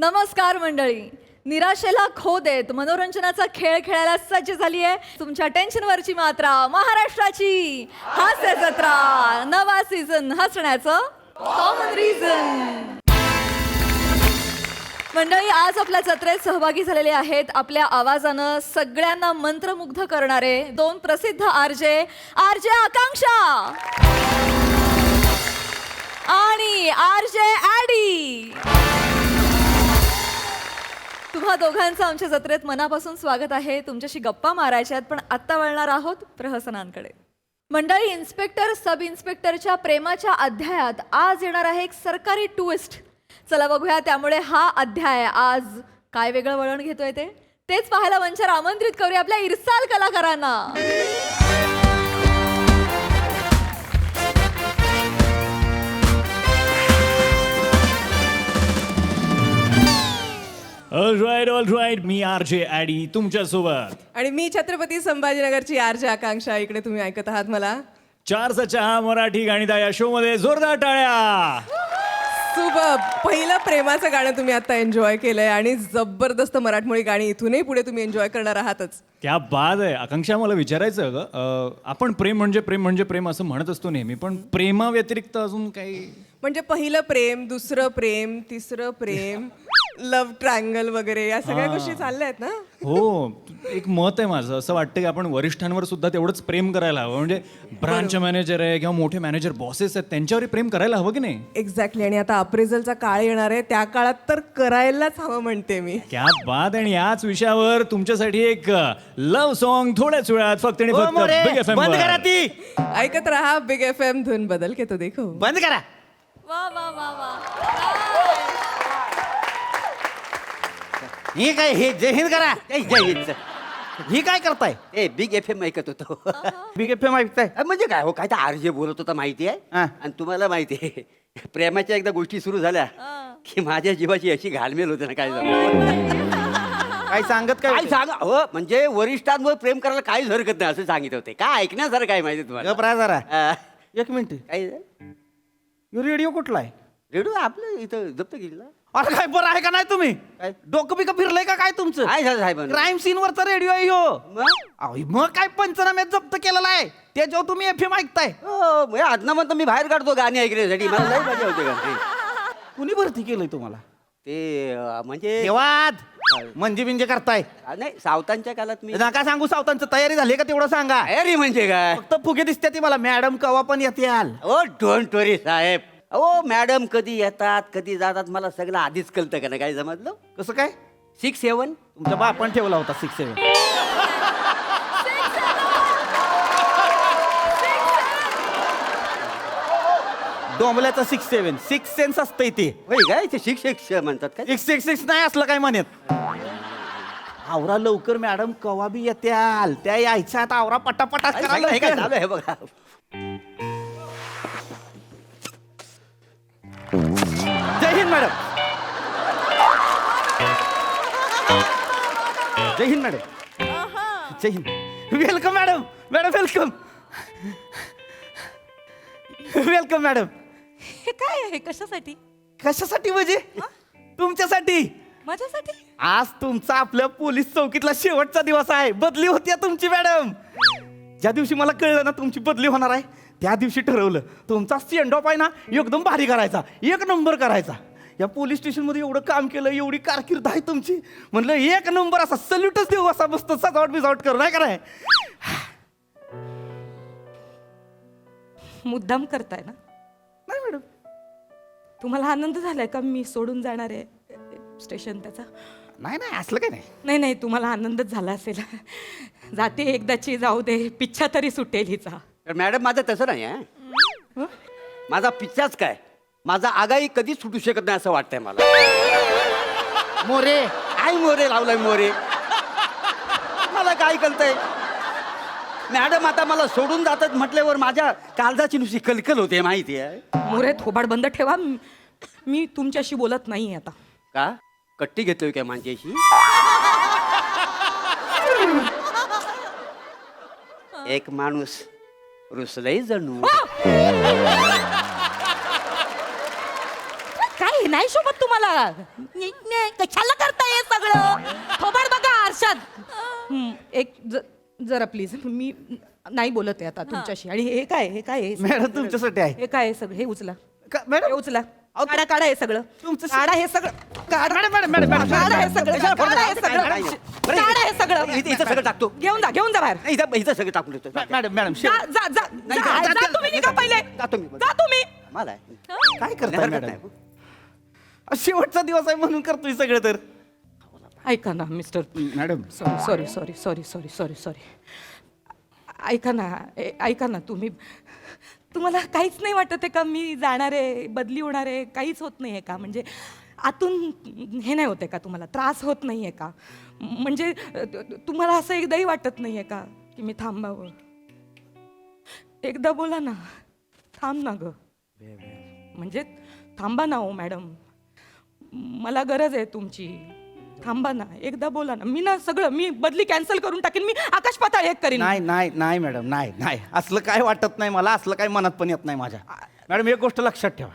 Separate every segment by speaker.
Speaker 1: नमस्कार मंडळी. निराशेला खो देत मनोरंजनाचा खेळ खेळायला सज्ज झाली आहे तुमच्या टेन्शनवरची मात्रा महाराष्ट्राची हास्य जत्रा. नवा सीझन हसण्याचं कॉमन रिझन. मंडळी, आज आपल्या जत्रेत सहभागी झालेले आहेत आपल्या आवाजानं सगळ्यांना मंत्रमुग्ध करणारे दोन प्रसिद्ध आरजे आकांक्षा आणि आरजे ॲडी. तुम्हा दोघांचं आमच्या जत्रेत मनापासून स्वागत आहे. तुमच्याशी गप्पा मारायच्या आहेत, पण आत्ता वळणार आहोत प्रहसनांकडे. मंडळी, इन्स्पेक्टर सब इन्स्पेक्टरच्या प्रेमाच्या अध्यायात आज येणार आहे एक सरकारी ट्विस्ट. चला बघूया त्यामुळे हा अध्याय आज काय वेगळं वळण घेतोय तेच पाहायला मंचावर आमंत्रित करूया आपल्या इरसाल कलाकारांना.
Speaker 2: All right. मी आरजे ॲडी तुमच्या सोबत.
Speaker 3: आणि मी छत्रपती संभाजीनगरची आरजे आकांक्षा. इकडे तुम्ही ऐकत आहात मला.
Speaker 2: 4चा चहा मराठी गाणिता या शो मध्ये जोरदार टाळ्या.
Speaker 3: सुबह पहिलं प्रेमाचं गाणं तुम्ही आता एन्जॉय केलंय आणि जबरदस्त मराठमोळी गाणी इथूनही पुढे तुम्ही एन्जॉय करणार आहातच.
Speaker 2: क्या बाद आहे. आकांक्षा, मला विचारायचं ग, आपण प्रेम म्हणजे प्रेम असं म्हणत असतो नेहमी, पण प्रेमा व्यतिरिक्त अजून काही
Speaker 3: म्हणजे पहिलं प्रेम, दुसरं प्रेम, तिसरं प्रेम, लव्ह ट्रायंगल वगैरे या सगळ्या गोष्टी चालल्या आहेत ना.
Speaker 2: हो, एक मत आहे माझं. असं वाटतं की आपण वरिष्ठांवर सुद्धा तेवढंच प्रेम करायला हवं. म्हणजे ब्रांच मॅनेजर आहे किंवा मोठे मॅनेजर बॉसेस आहेत त्यांच्यावर प्रेम करायला हवं की नाही.
Speaker 3: एक्झॅक्टली. आणि आता अप्रेझलचा काळ येणार आहे, त्या काळात तर करायलाच हवं म्हणते मी.
Speaker 2: क्या बात. आणि याच विषयावर तुमच्यासाठी एक लव्ह सॉन्ग थोड्याच वेळात फक्त आणि फक्त बिग FM
Speaker 4: बंद
Speaker 2: वर.
Speaker 4: करा ती.
Speaker 3: ऐकत रहा बिग FM, धुन बदल के तो देखो.
Speaker 4: बंद करा.
Speaker 1: वा वा वा वा.
Speaker 4: हे काय, हे जय हिंद करा.
Speaker 5: जय हिंद.
Speaker 4: ही काय करताय?
Speaker 5: ए बिग FM ऐकत होतो.
Speaker 4: बिग FM ऐकताय?
Speaker 5: म्हणजे काय हो, काय तर आरजे बोलत होता माहिती आहे.
Speaker 4: हा.
Speaker 5: आणि तुम्हाला माहिती आहे, प्रेमाच्या एकदा गोष्टी सुरू झाल्या की माझ्या जीवाची अशी घालमेल होते ना. काय झालं
Speaker 4: काय सांगत
Speaker 5: काय
Speaker 4: काय?
Speaker 5: सांगा हो. म्हणजे वरिष्ठांवर प्रेम करायला काहीच हरकत नाही असं सांगितलं होते. काय ऐकण्यासारखं काय माहिती तुम्हाला?
Speaker 4: गप राहा जरा.
Speaker 5: हा.
Speaker 4: एक मिनिट.
Speaker 5: काय
Speaker 4: रेडिओ कुठला आहे?
Speaker 5: रेडिओ आपलं इथं जप्त केलेला.
Speaker 4: अरे काय बरं आहे का नाही तुम्ही?
Speaker 5: काय?
Speaker 4: डोकं बिकं फिरलंय का काय तुमचं?
Speaker 5: काय झालं साहेब?
Speaker 4: क्राईम सीन वरचा रेडिओ आहे हो.
Speaker 5: मग?
Speaker 4: अहो, मग काय पंचनाम्यात जप्त केलेला आहे त्याच्यावर तुम्ही FM ऐकताय?
Speaker 5: हो, म्हणजे आदना म्हणतो मी बाहेर काढतो गाणी ऐकण्यासाठी. मला लई मजा होते गाणी.
Speaker 4: कुणी भरती केलंय तुम्हाला?
Speaker 5: ते म्हणजे
Speaker 4: देवाद म्हणजे करताय
Speaker 5: नाही, सावतांच्या काळात मी
Speaker 4: नका सांगू. सावतांचं तयारी झाली का तेवढं सांगा.
Speaker 5: तयारी म्हणजे काय.
Speaker 4: फक्त फुगे दिसते ती मला. मॅडम कवा पण येते याल.
Speaker 5: Oh don't worry Saheb. O madam कधी येतात कधी जातात मला सगळं आधीच कळतं का ना. काय समजलं?
Speaker 4: कसं काय?
Speaker 5: 6-7
Speaker 4: तुमच्या बापान ठेवला होता 6-7. डोंबल्याचा 6-7 6 सेन्स असतं इथे.
Speaker 5: होय काय ते शिक्षक म्हणतात काय?
Speaker 4: 6 नाही असलं काय म्हणत. आवरा लवकर मॅडम कवा बी येत्याल. त्या यायच्या आता आवरा पटापटा
Speaker 5: अरे,
Speaker 4: करा
Speaker 5: सगळं हे काय
Speaker 4: लवकर.
Speaker 5: चालू आहे बघा.
Speaker 4: जय हिंद मॅडम. जय हिंद मॅडम. जय हिंद. Welcome madam. Madam welcome. Welcome madam.
Speaker 6: हे काय आहे? कशासाठी?
Speaker 4: कशासाठी म्हणजे? तुमच्यासाठी.
Speaker 6: माझ्यासाठी?
Speaker 4: आज तुमचा आपल्या पोलीस चौकीतला शेवटचा दिवस आहे. बदली होती तुमची मॅडम. ज्या दिवशी मला कळलं ना तुमची बदली होणार आहे त्या दिवशी ठरवलं तुमचा सेंड ऑफ आहे ना एकदम भारी करायचा, 1 नंबर करायचा. या पोलीस स्टेशनमध्ये एवढं काम केलं, एवढी कारकीर्द आहे तुमची, म्हणलं 1 नंबर असा सल्यूटच देऊ, असा मस्त सजावट बिजावट करू. नाही कराय?
Speaker 6: मुद्दाम करताय ना?
Speaker 4: नाही मॅडम.
Speaker 6: तुम्हाला आनंद झालाय का मी सोडून जाणार आहे स्टेशन त्याचा?
Speaker 4: नाही नाही असलं काय नाही.
Speaker 6: नाही नाही, तुम्हाला आनंदच झाला असेल. जाते एकदाची, जाऊ दे, पिच्छा तरी सुटेल हिचा.
Speaker 5: तर मॅडम माझं तसं नाही आहे. माझा पिच्चाच काय, माझा आगाई कधीच सुटू शकत नाही असं वाटतंय मला.
Speaker 4: मोरे.
Speaker 5: काय मोरे लावलाय मोरे? मला काय कळतंय? मॅडम आता मला सोडून जातात म्हटल्यावर माझ्या काळजाची नुसती कलकल होते माहिती आहे.
Speaker 6: मोरे, थोबाड बंद ठेवा. मी तुमच्याशी बोलत नाही आता.
Speaker 5: का कट्टी घेतोय काय माझ्याशी? एक माणूस रुसलंय जणू.
Speaker 6: काय नाही शोभत तुम्हाला कशाला करताय हे सगळं थोबड बघा आरशात एक जरा प्लीज मी नाही बोलत आहे आता तुमच्याशी. आणि हे काय आहे?
Speaker 4: मॅडम तुमच्यासाठी आहे.
Speaker 6: हे काय आहे सगळं? हे उचला,
Speaker 4: मॅडम
Speaker 6: हे उचला. काढा हे सगळं, काढा हे सगळं, काढा हे सगळं, काढा हे सगळं.
Speaker 5: इथं सगळं टाकतो.
Speaker 6: घेऊन जा बाहेर.
Speaker 5: इथं सगळं टाकून देतो.
Speaker 4: मॅडम
Speaker 6: जा तुम्ही निघा पहिले.
Speaker 5: जातो मी.
Speaker 6: जा तुम्ही.
Speaker 5: मला
Speaker 4: काय करताय मॅडम? शेवटचा दिवस आहे म्हणून करतोय सगळं तर.
Speaker 6: ऐका ना मिस्टर,
Speaker 4: मॅडम
Speaker 6: सॉरी ऐका ना तुम्हाला काहीच नाही वाटत आहे का मी जाणार आहे, बदली होणार आहे, काहीच होत नाही आहे का? म्हणजे आतून हे नाही होते का तुम्हाला, त्रास होत नाही आहे का? म्हणजे तुम्हाला असं एकदाही वाटत नाही आहे का की मी थांबावं? एकदा बोला ना, थांब ना ग. म्हणजे थांबा ना हो मॅडम, मला गरज आहे तुमची. थांबा ना, एकदा बोला ना. मी बदली कॅन्सल करून टाकेन, मी आकाश पाताळ एक करीन.
Speaker 4: नाही मॅडम, नाही असलं काय वाटत नाही मला, असलं काय मनात पण येत नाही माझ्या. मॅडम एक गोष्ट लक्षात ठेवा,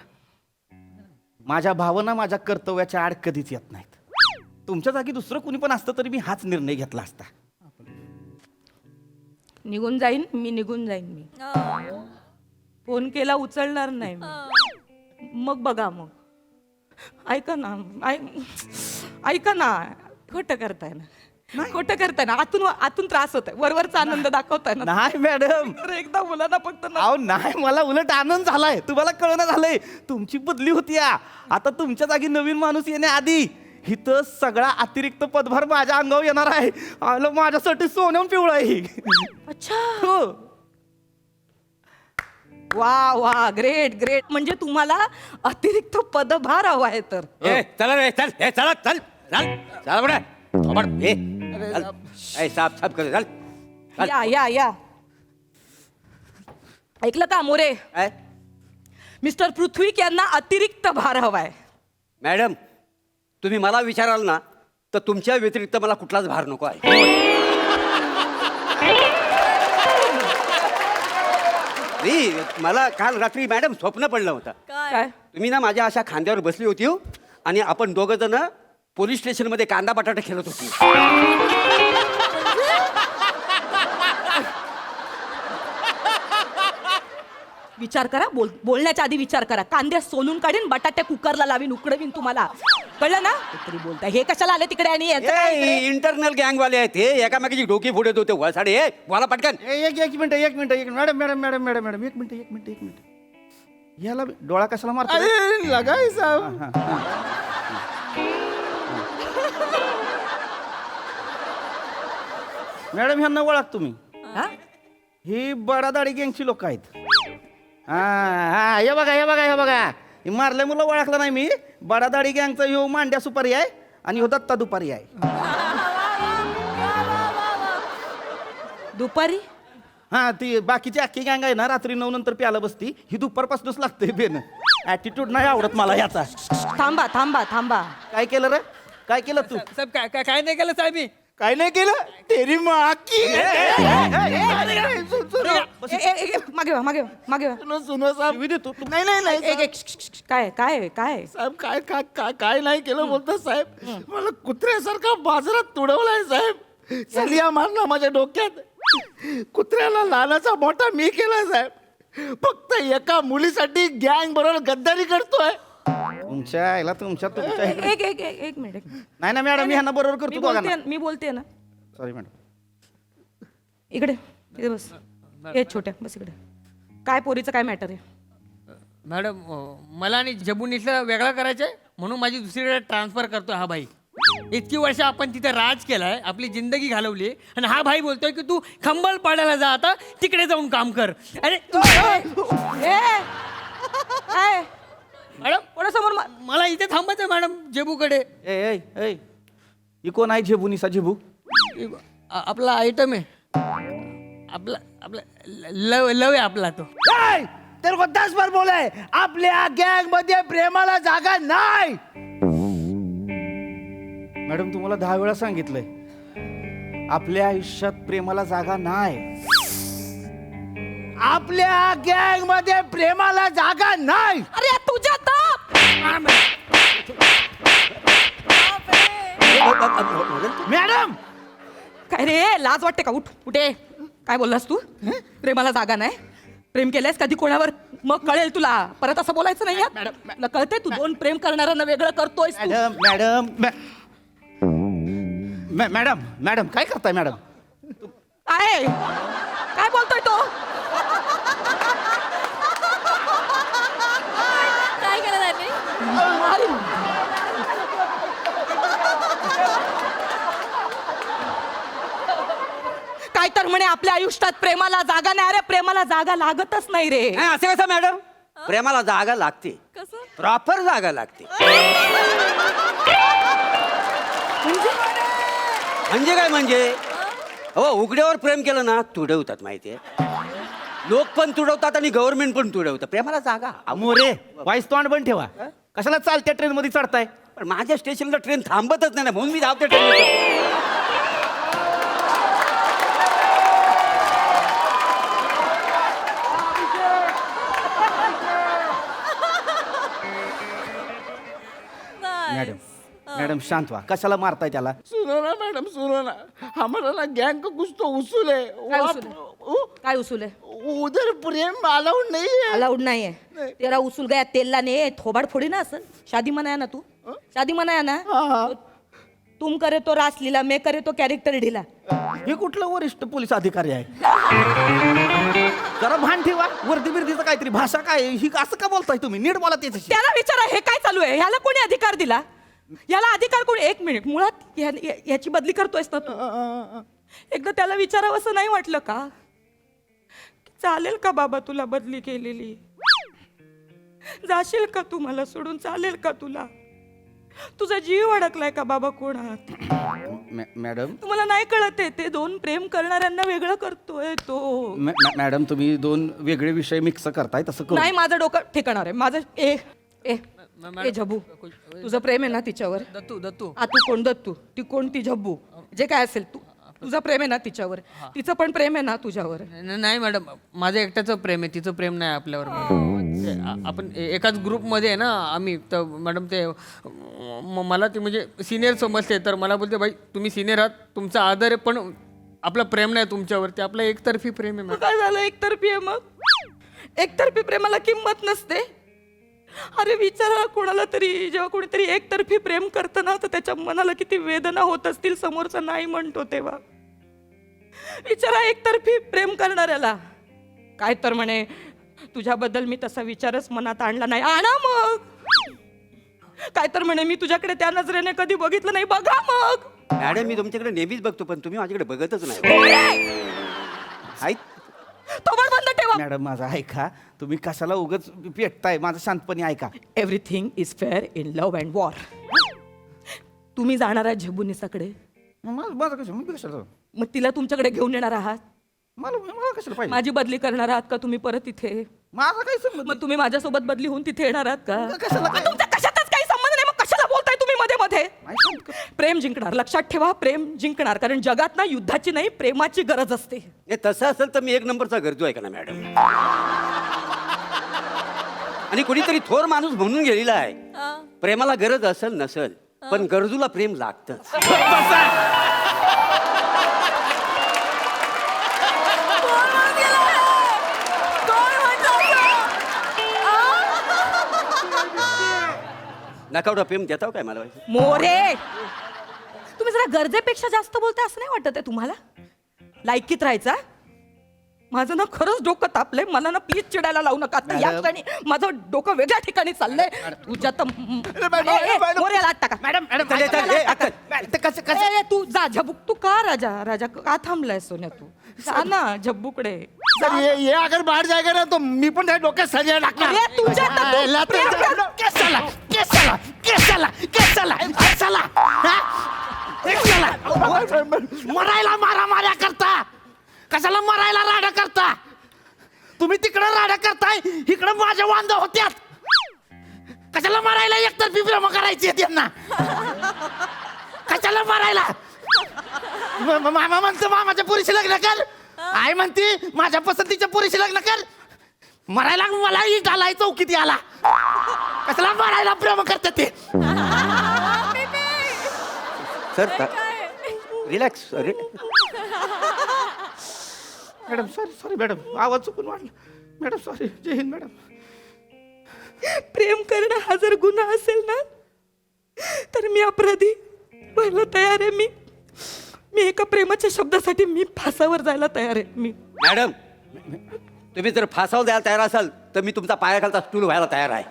Speaker 4: माझ्या भावना माझ्या कर्तव्याच्या आड कधीच येत नाहीत. तुमच्या जागी दुसरं कुणी पण असतं तरी मी हाच निर्णय घेतला असता.
Speaker 6: निघून जाईन मी फोन केला उचलणार नाही मी. मग बघा मग. ऐका ना, खोटं करताय ना, आतून त्रास होत आहे, वरवरचा आनंद दाखवताय ना.
Speaker 4: नाही मॅडम,
Speaker 6: एकदा बोला ना फक्त ना.
Speaker 4: अहो नाही, मला उलट आनंद झालाय. तुम्हाला कळणं झालंय, तुमची बदली होती. आता तुमच्या जागी नवीन माणूस येण्याआधी इथं सगळा अतिरिक्त पदभार माझ्या अंगावर येणार आहे. आलं माझ्यासाठी सोन्याहून पिवळं आहे.
Speaker 6: अच्छा,
Speaker 4: हो.
Speaker 6: वा ग्रेट. म्हणजे तुम्हाला अतिरिक्त पदभार हवा आहे तर.
Speaker 5: चला रे, चला बडा. साफ कर. चल.
Speaker 6: या ऐकलं का मोरे?
Speaker 5: काय
Speaker 6: मिस्टर पृथ्वीक यांना अतिरिक्त भार हवाय.
Speaker 5: मॅडम, तुम्ही मला विचाराल ना तर तुमच्या व्यतिरिक्त मला कुठलाच भार नको आहे. मला काल रात्री मॅडम स्वप्न पडलं होतं.
Speaker 6: काय?
Speaker 5: तुम्ही ना माझ्या अशा खांद्यावर बसली होती हो, आणि आपण दोघं जण पोलीस स्टेशनमध्ये कांदा बटाटा खेळत होती.
Speaker 6: विचार करा, बोलण्याच्या आधी विचार करा. कांदे सोलून काढीन, बटाटे कुकरला लावीन, उकडवीन. तुम्हाला कळलं ना? तरी बोलताय हे कशाला आले तिकडे? आणि याचं काय इकडे?
Speaker 5: इंटरनल गँगवाले आहेत हे, एकामेकाची डोकी फोडत होते वळसाडे. बोला पटकन.
Speaker 4: एक मिनिट. मॅडम एक मिनिट. याला डोळा कशाला मारतो? लगायचा. मॅडम ह्यांना ओळख तुम्ही?
Speaker 6: हा?
Speaker 4: ही बडादाडी गँगची लोक आहेत. हा हे बघा हे मारल्या मुलं ओळखलं नाही मी. बडादाडी गँगचा ह्यो मांड्या सुपारी आहे आणि ह्यो दत्ता दुपारी आहे.
Speaker 6: दुपारी?
Speaker 4: हा, ती बाकीची अख्खी गँग आहे ना, रात्री 9 नंतर प्याला बसती. ही दुपारपासूनच लागते बेन. ऍटिट्यूड नाही आवडत मला याचा.
Speaker 6: थांबा.
Speaker 4: काय केलं रे? काय केलं तू?
Speaker 7: साहेब काय नाही केलं साहेब मी.
Speaker 4: काय नाही केलं? तेरी माँ की.
Speaker 6: मागे वा.
Speaker 4: सुनो साहेब. नाही.
Speaker 6: काय?
Speaker 4: साहेब काय नाही केलं बोलतो साहेब. मला कुत्र्यासारखा बाजारात तुडवलाय साहेब. चलिया मारला माझ्या डोक्यात. कुत्र्याला लहानाचा मोठा मी केला साहेब. फक्त एका मुलीसाठी गँग बरोबर गद्दारी करतोय. तुमच्या
Speaker 6: एक मिनिट.
Speaker 4: नाही ना मॅडम, मी ह्यांना बरोबर करतो.
Speaker 6: मी बोलते ना.
Speaker 4: Sorry madam.
Speaker 6: इकडे बस. हे छोट्या बस इकडे. काय पोरीचं काय मॅटर आहे?
Speaker 7: मॅडम, मला आणि जबुनीला वेगळा करायचंय म्हणून माझी दुसरीकडे ट्रान्सफर करतोय हा भाई. इतकी वर्ष आपण तिथे राज केलाय, आपली जिंदगी घालवली, आणि हा भाई बोलतोय की तू खंबल पाडायला जा, आता तिकडे जाऊन काम कर. अरे मॅडम,
Speaker 6: कोणासमोर
Speaker 7: मला इथे थांबायचं मॅडम, जेबूकडे.
Speaker 4: ही कोण आहे झेबुनीसा झेबू?
Speaker 7: आपला आयटम आहे, आपला लव आहे आपला तो.
Speaker 4: तेरे को 10 बार बोला है, आपल्या गँग मध्ये प्रेमाला जागा नाही. मॅडम तुम्हाला 10 वेळा सांगितलंय, आपल्या आयुष्यात प्रेमाला जागा नाही. आपल्या गँग मध्ये प्रेमाला जागा नाही.
Speaker 6: अरे तुझ्या
Speaker 4: मॅडम
Speaker 6: काय रे लाज वाटते का? उठ उठे. काय बोललास तू? प्रेमाला जागा नाही? प्रेम केलंयस कधी कोणावर? मग कळेल तुला. परत असं बोलायचं नाही हं? तुला कळतंय तू दोन प्रेम करणाऱ्यांना वेगळं करतोयस तू?
Speaker 4: मॅडम मॅडम मॅडम काय करताय मॅडम?
Speaker 6: आहे काय बोलतोय तो?
Speaker 1: काय केलं त्यांनी?
Speaker 6: काय तर म्हणे आपल्या आयुष्यात प्रेमाला जागा नाही. अरे प्रेमाला जागा लागतच नाही रे.
Speaker 5: नाही असं कसं मॅडम? प्रेमाला जागा लागते,
Speaker 1: कसं?
Speaker 5: प्रॉपर जागा लागते. म्हणजे काय म्हणजे? हो उघड्यावर प्रेम केलं ना तुडवतात माहितीये. लोक पण तुडवतात आणि गव्हर्नमेंट पण तुडवतं. प्रेमाला जागा.
Speaker 4: मोरे वाईस तोंड बंद ठेवा. कशाला चालत्या ट्रेन मध्ये चढताय?
Speaker 5: पण माझ्या स्टेशनला ट्रेन थांबतच नाही ना, म्हणून मी धावते ट्रेन.
Speaker 4: मॅडम मॅडम शांत व्हा. कशाला मारताय त्याला?
Speaker 8: सुनो ना मैडम, सुनो ना, हमारा ना गैंग का कुछ तो उसूल है.
Speaker 6: काय उसूल है? काय उसूल है?
Speaker 8: उधर प्रेम अलाउड नहीं है.
Speaker 6: अलाउड नाही है. तेरा उसूल गया तेलला ने थोबाड फोडी ना असल. शादी मनाया ना तू? शादी मनाया ना? तुम करे तो रासलीला, मैं करे तो कॅरेक्टर ढिला.
Speaker 4: हे कुठलं वरिष्ठ पोलीस अधिकारी आहे? जरा भान ठेवा. वर्दी बिर्दीचं काहीतरी भाषा काय ही असं का बोलताय तुम्ही? नीट बोला त्याच्याशी.
Speaker 6: त्याला विचारा हे काय चालू आहे? ह्याला कोणी अधिकार दिला? याला अधिकार कोणी? एक मिनिट, मुळात याची बदली करतोयस ना तू? एकदा त्याला विचारावं असं नाही वाटलं का? चालेल का बाबा तुला बदली केलेली? जाशील का तू मला सोडून? चालेल का तुला? तुझा जीव अडकलाय का बाबा कोणात?
Speaker 4: मॅडम
Speaker 6: तुम्हाला नाही कळत आहे ते दोन प्रेम करणाऱ्यांना वेगळं करतोय तो.
Speaker 4: मॅडम तुम्ही दोन वेगळे विषय मिक्स करताय. तसं करू
Speaker 6: नाही माझं डोकं ठिकाणार आहे. माझं ए ए ए झब्बू, तुझं प्रेम आहे ना तिच्यावर?
Speaker 7: दत्तू दत्तू
Speaker 6: तू कोण? दत्तू. ती कोण? ती झब्बू. जे काय असेल तुझं प्रेम आहे ना तिच्यावर? तिचं पण प्रेम आहे ना तुझ्यावर?
Speaker 7: नाही मॅडम, माझं एकट्याचं प्रेम आहे, तिचं प्रेम नाही आपल्यावर. आपण एकाच ग्रुपमध्ये आहे ना आम्ही. तर मॅडम ते मला ते म्हणजे सिनियर समजते, तर मला बोलते भाई तुम्ही सिनियर आहात, तुमचा आदर आहे, पण आपलं प्रेम नाही तुमच्यावर. ते आपलं एकतर्फी प्रेम आहे
Speaker 6: मग काय झालं? एकतर्फी आहे. मग एकतर्फी प्रेमाला किंमत नसते? अरे विचारा कोणाला तरी, जेव्हा कोणीतरी एकतर्फी प्रेम करतं ना तर त्याच्या मनाला किती वेदना होत असतील समोरचा नाही म्हणतो तेव्हा. विचारा एकतर्फी प्रेम करणाऱ्याला. काय तर म्हणे तुझ्याबद्दल मी तसा विचारच मनात आणला नाही. आणा मग. काय तर म्हणे मी तुझ्याकडे त्या नजरेने कधी बघितलं नाही. बघा मग.
Speaker 5: मॅडम मी तुमच्याकडे नेहमीच बघतो, पण तुम्ही माझ्याकडे बघतच नाही. ऐक
Speaker 6: थोबड बंद ठेवा.
Speaker 4: मॅडम माझा ऐका. तुम्ही कशाला उगाच पेटताय? माझं शांतपणे ऐका.
Speaker 6: Everything is fair in love and war. तुम्ही जाणार आहात झेबुनिसाकडे?
Speaker 4: माझं कसं? मी कशाला?
Speaker 6: मग तिला तुमच्याकडे घेऊन येणार आहात?
Speaker 4: मला कशाला पाहिजे?
Speaker 6: माझी बदली करणार आहात का तुम्ही परत इथे?
Speaker 4: माझा काही संबंध
Speaker 6: मग तुम्ही माझ्यासोबत बदली होऊन तिथे येणार आहात का?
Speaker 4: कशाला काय?
Speaker 6: तुमचा कशातच काही संबंध नाही. मग कशाला बोलताय तुम्ही मध्ये मध्ये? प्रेम जिंकणार. लक्षात ठेवा, प्रेम जिंकणार. कारण जगात ना युद्धाची नाही प्रेमाची गरज असते.
Speaker 5: हे तसं असेल तर मी एक नंबरचा गरजू आहे का ना मॅडम? आणि कोणीतरी थोर माणूस म्हणून गेलेला आहे, प्रेमाला गरज असेल नसेल पण गरजूला प्रेम लागतं. नकावडा प्रेम देताव काय मला?
Speaker 6: मोरे तुम्ही जरा गरजेपेक्षा जास्त बोलताय असं नाही वाटत आहे तुम्हाला? लायकीत राहायचा. माझं ना खरंच डोकं तापलंय. मला ना प्लीज चिडायला लावू नका. आता या क्षणी माझं डोकं वेगळ्या ठिकाणी चाललंय. तुझ्या तर मोऱ्याला आत टाका.
Speaker 4: मॅडम
Speaker 6: तू जा झबूक. तू का राजा राजा का थांबलाय सोन्या? तू जा ना झब्बूकडे.
Speaker 8: सर ये अगर बाहर जाएगा ना तो मी पण त्या डोक्यात सजायला लागणार.
Speaker 6: अरे तुझ्या तर तू प्रेम-
Speaker 4: मरायला मारा करता. कशाला मरायला राडा करता? तुम्ही तिकडं राडा करताय, इकडं माझ्या वांदा होत्यात. कशाला मारायला एकतर्फी प्रेम करायची त्यांना? कशाला मारायला? मामा म्हणतो मामाच्या पोरीशी लग्न कर. आई म्हणते माझ्या पसंतीच्या पोरीशी लग्न कर. मरायला मला ही घालाय चौकीत याला. कशाला मारायला प्रेम करतात ते?
Speaker 5: Sir relax
Speaker 4: madam sorry madam आवाज चुकून वाटला मॅडम सॉरी जय हिंद मॅडम.
Speaker 6: प्रेम करणं हा जर गुन्हा असेल ना तर मी अपराधी व्हायला तयार आहे. मी एका प्रेमाच्या शब्दासाठी मी फासावर जायला तयार आहे. मी
Speaker 5: मॅडम तुम्ही जर फासावर द्यायला तयार असाल तर मी तुमचा पायाखालचा स्टूल व्हायला तयार आहे.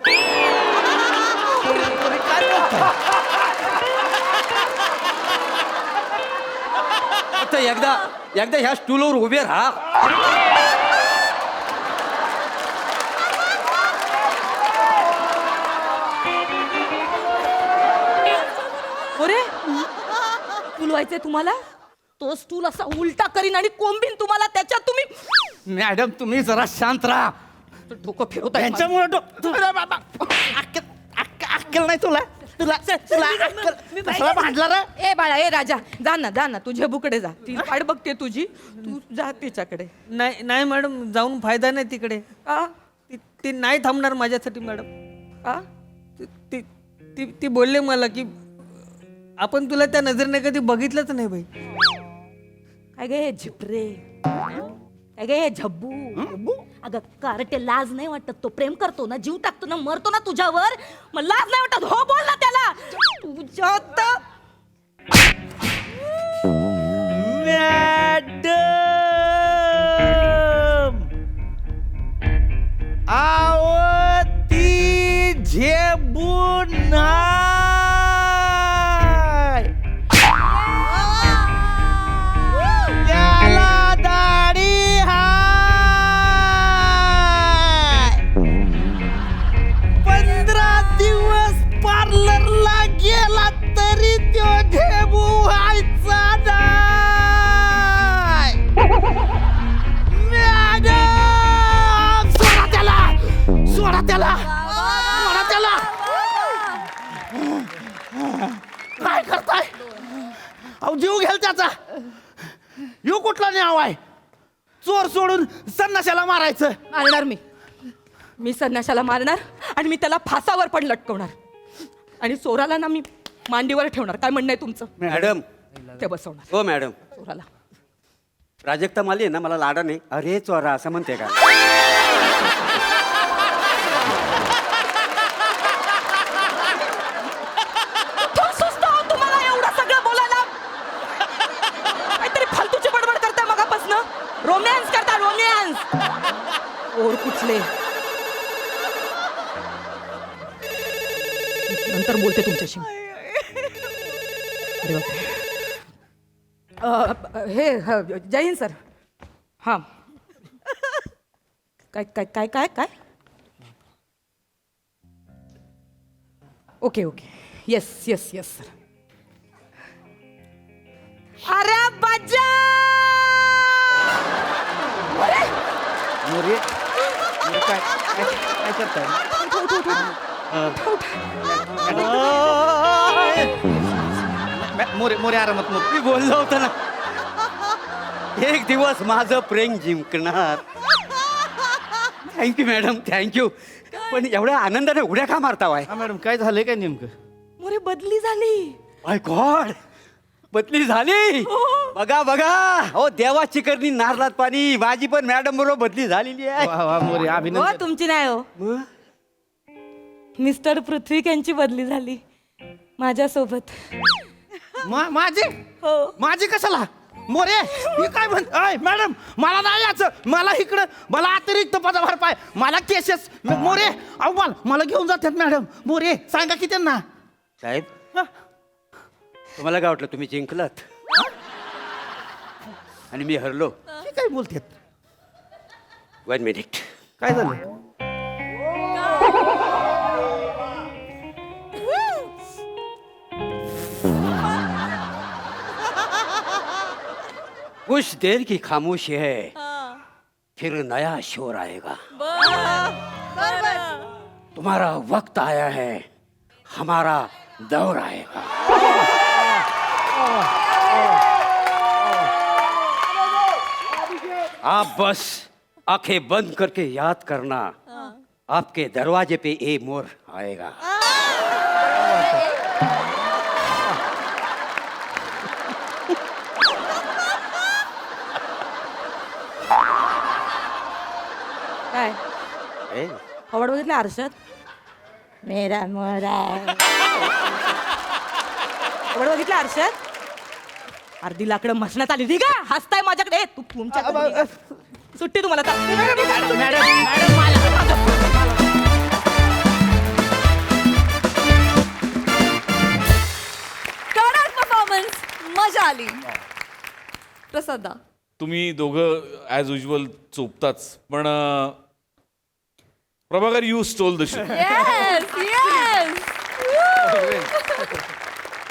Speaker 5: फक्त एकदा ह्या स्टूलवर उभे राहा.
Speaker 6: अरे स्टूल व्हायचंय तुम्हाला? तो स्टूल असा उलटा करीन आणि कोंबीन तुम्हाला त्याच्यात. तुम्ही
Speaker 4: मॅडम तुम्ही जरा शांत राहा.
Speaker 6: डोकं फिरवताय माझं.
Speaker 4: त्यांच्यामुळे अक्कल नाही तुला तुला तुला अक्कल कशाला भांडला रे?
Speaker 6: ए बाळा ए राजा जा ना तू झेबूकडे जा. ती वाट बघते तुझी. तू जा तिच्याकडे.
Speaker 7: नाही नाही मॅडम जाऊन फायदा नाही तिकडे.
Speaker 6: आ?
Speaker 7: ती नाही थांबणार माझ्यासाठी मॅडम.
Speaker 6: आ?
Speaker 7: ती ती ती बोलले मला की आपण तुला त्या नजरेने कधी बघितलंच नाही बाई.
Speaker 6: काय गे झिपरे काय गे झब्बू. अगं कारटे लाज नाही वाटत? तो प्रेम करतो ना जीव टाकतो ना मरतो ना तुझ्यावर. मग लाज नाही वाटत? हो बोल ना त्याला. तुझ्यात
Speaker 4: मॅडम आवती झेबून नाही त्याला दाढी हाय. 15 दिवस पार्लरला गेला तरी तो झेबू व्हायचा नाही. मॅडम सोडा त्याला सोडा त्याला सोडा त्याला. काय करताय? अहो जीव घेल त्याचा. यो कुठला न्याव आहे? चोर सोडून संन्याशाला मारायचं.
Speaker 6: मारणार मी संन्याशाला मारणार आणि मी त्याला फासावर पण लटकवणार आणि चोराला ना मी मांडीवर ठेवणार. काय म्हणणं आहे तुमचं?
Speaker 5: मॅडम
Speaker 6: ते बसवणार
Speaker 5: हो मॅडम
Speaker 6: चोराला.
Speaker 5: प्राजक्ता माली आहे ना मला लाडा नाही अरे चोरा असं म्हणते का?
Speaker 6: कुठून सुचतं हो तुम्हाला एवढं सगळं बोलायला? काहीतरी फालतूची बडबड करताय मगापासनं. रोमॅन्स करता रोमॅन्स. ओर कुठले नंतर बोलते तुमच्याशी. अरे बापरे. हे जय हिंद सर. हां काय काय काय काय काय ओके येस सर. अरे बजा
Speaker 4: मोरे काय काय करताय? मोरे आरामात मोरे.
Speaker 5: मी बोललो होतो ना एक दिवस माझं प्रेम जिंकणार. Thank you madam thank you. पण एवढ्या आनंदाने उड्या का मारता वाय?
Speaker 4: हा मॅडम काय झालंय काय नेमकं?
Speaker 6: मोरे बदली झाली.
Speaker 5: माय गॉड बदली झाली. बघा हो देवाची करणी नारळात पाणी. माझी पण मॅडम बरोबर बदली झालेली आहे.
Speaker 4: वा वा मोरे
Speaker 6: हो
Speaker 4: अभिनंदन.
Speaker 6: तुमची नाही हो.
Speaker 5: मग?
Speaker 6: मिस्टर पृथ्वीक यांची बदली झाली माझ्यासोबत.
Speaker 4: माझे
Speaker 6: हो
Speaker 4: माझे कशाला? मोरे मी काय म्हण अय मॅडम मला नाही याचं. मला इकडं मला अतिरिक्त पदभार पाय. मला केसेस मोरे अहो मला घेऊन जातात मॅडम. मोरे सांगा की त्यांना.
Speaker 5: साहेब तुम्हाला काय वाटलं तुम्ही जिंकलात आणि मी हरलो?
Speaker 4: हे काय बोलतात?
Speaker 5: 1 मिनिट.
Speaker 4: काय झालं?
Speaker 5: कुछ देर की खामोशी है फिर नया शोर आएगा. तुम्हारा वक्त आया है हमारा दौर आएगा. आप बस आंखें बंद करके याद करना आपके दरवाजे पे ये मोर आएगा.
Speaker 6: बघितलं आरशात मेरा मोरा एवढं बघितलं आरशात अर्धी लाकडं मसण्यात आली ठीक आहे हसताय माझ्याकडे तू तुमच्या सुट्टी तुम्हाला
Speaker 1: कडक परफॉर्मन्स, मजा आली. प्रसादा,
Speaker 9: तुम्ही दोघं ॲज युजल चोपताच पण Prabhakar you stole the show.
Speaker 1: Yes yes.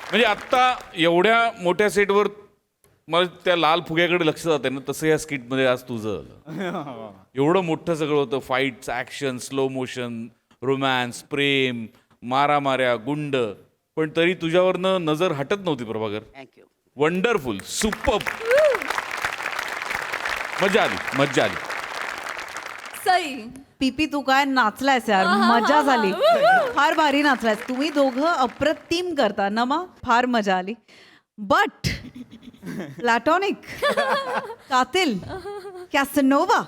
Speaker 9: म्हणजे आत्ता एवढ्या मोठ्या सेटवर मला त्या लाल फुग्याकडे लक्ष जाते ना तसं या स्किटमध्ये आज तुझं झालं. एवढं मोठं सगळं होतं fights action slow motion romance प्रेम मारामाऱ्या गुंड पण तरी तुझ्यावरनं नजर हटत नव्हती प्रभाकर.
Speaker 5: थँक्यू.
Speaker 9: वंडरफुल सुपर मजा आली मजा आली.
Speaker 1: सई,
Speaker 10: पीपी तू काय नाचलायस यार मजा झाली फार भारी नाचलायस तुम्ही दोघं अप्रतिम करता ना मा फार मजा आली बट प्लॅटॉनिक कातिल कॅसनोवा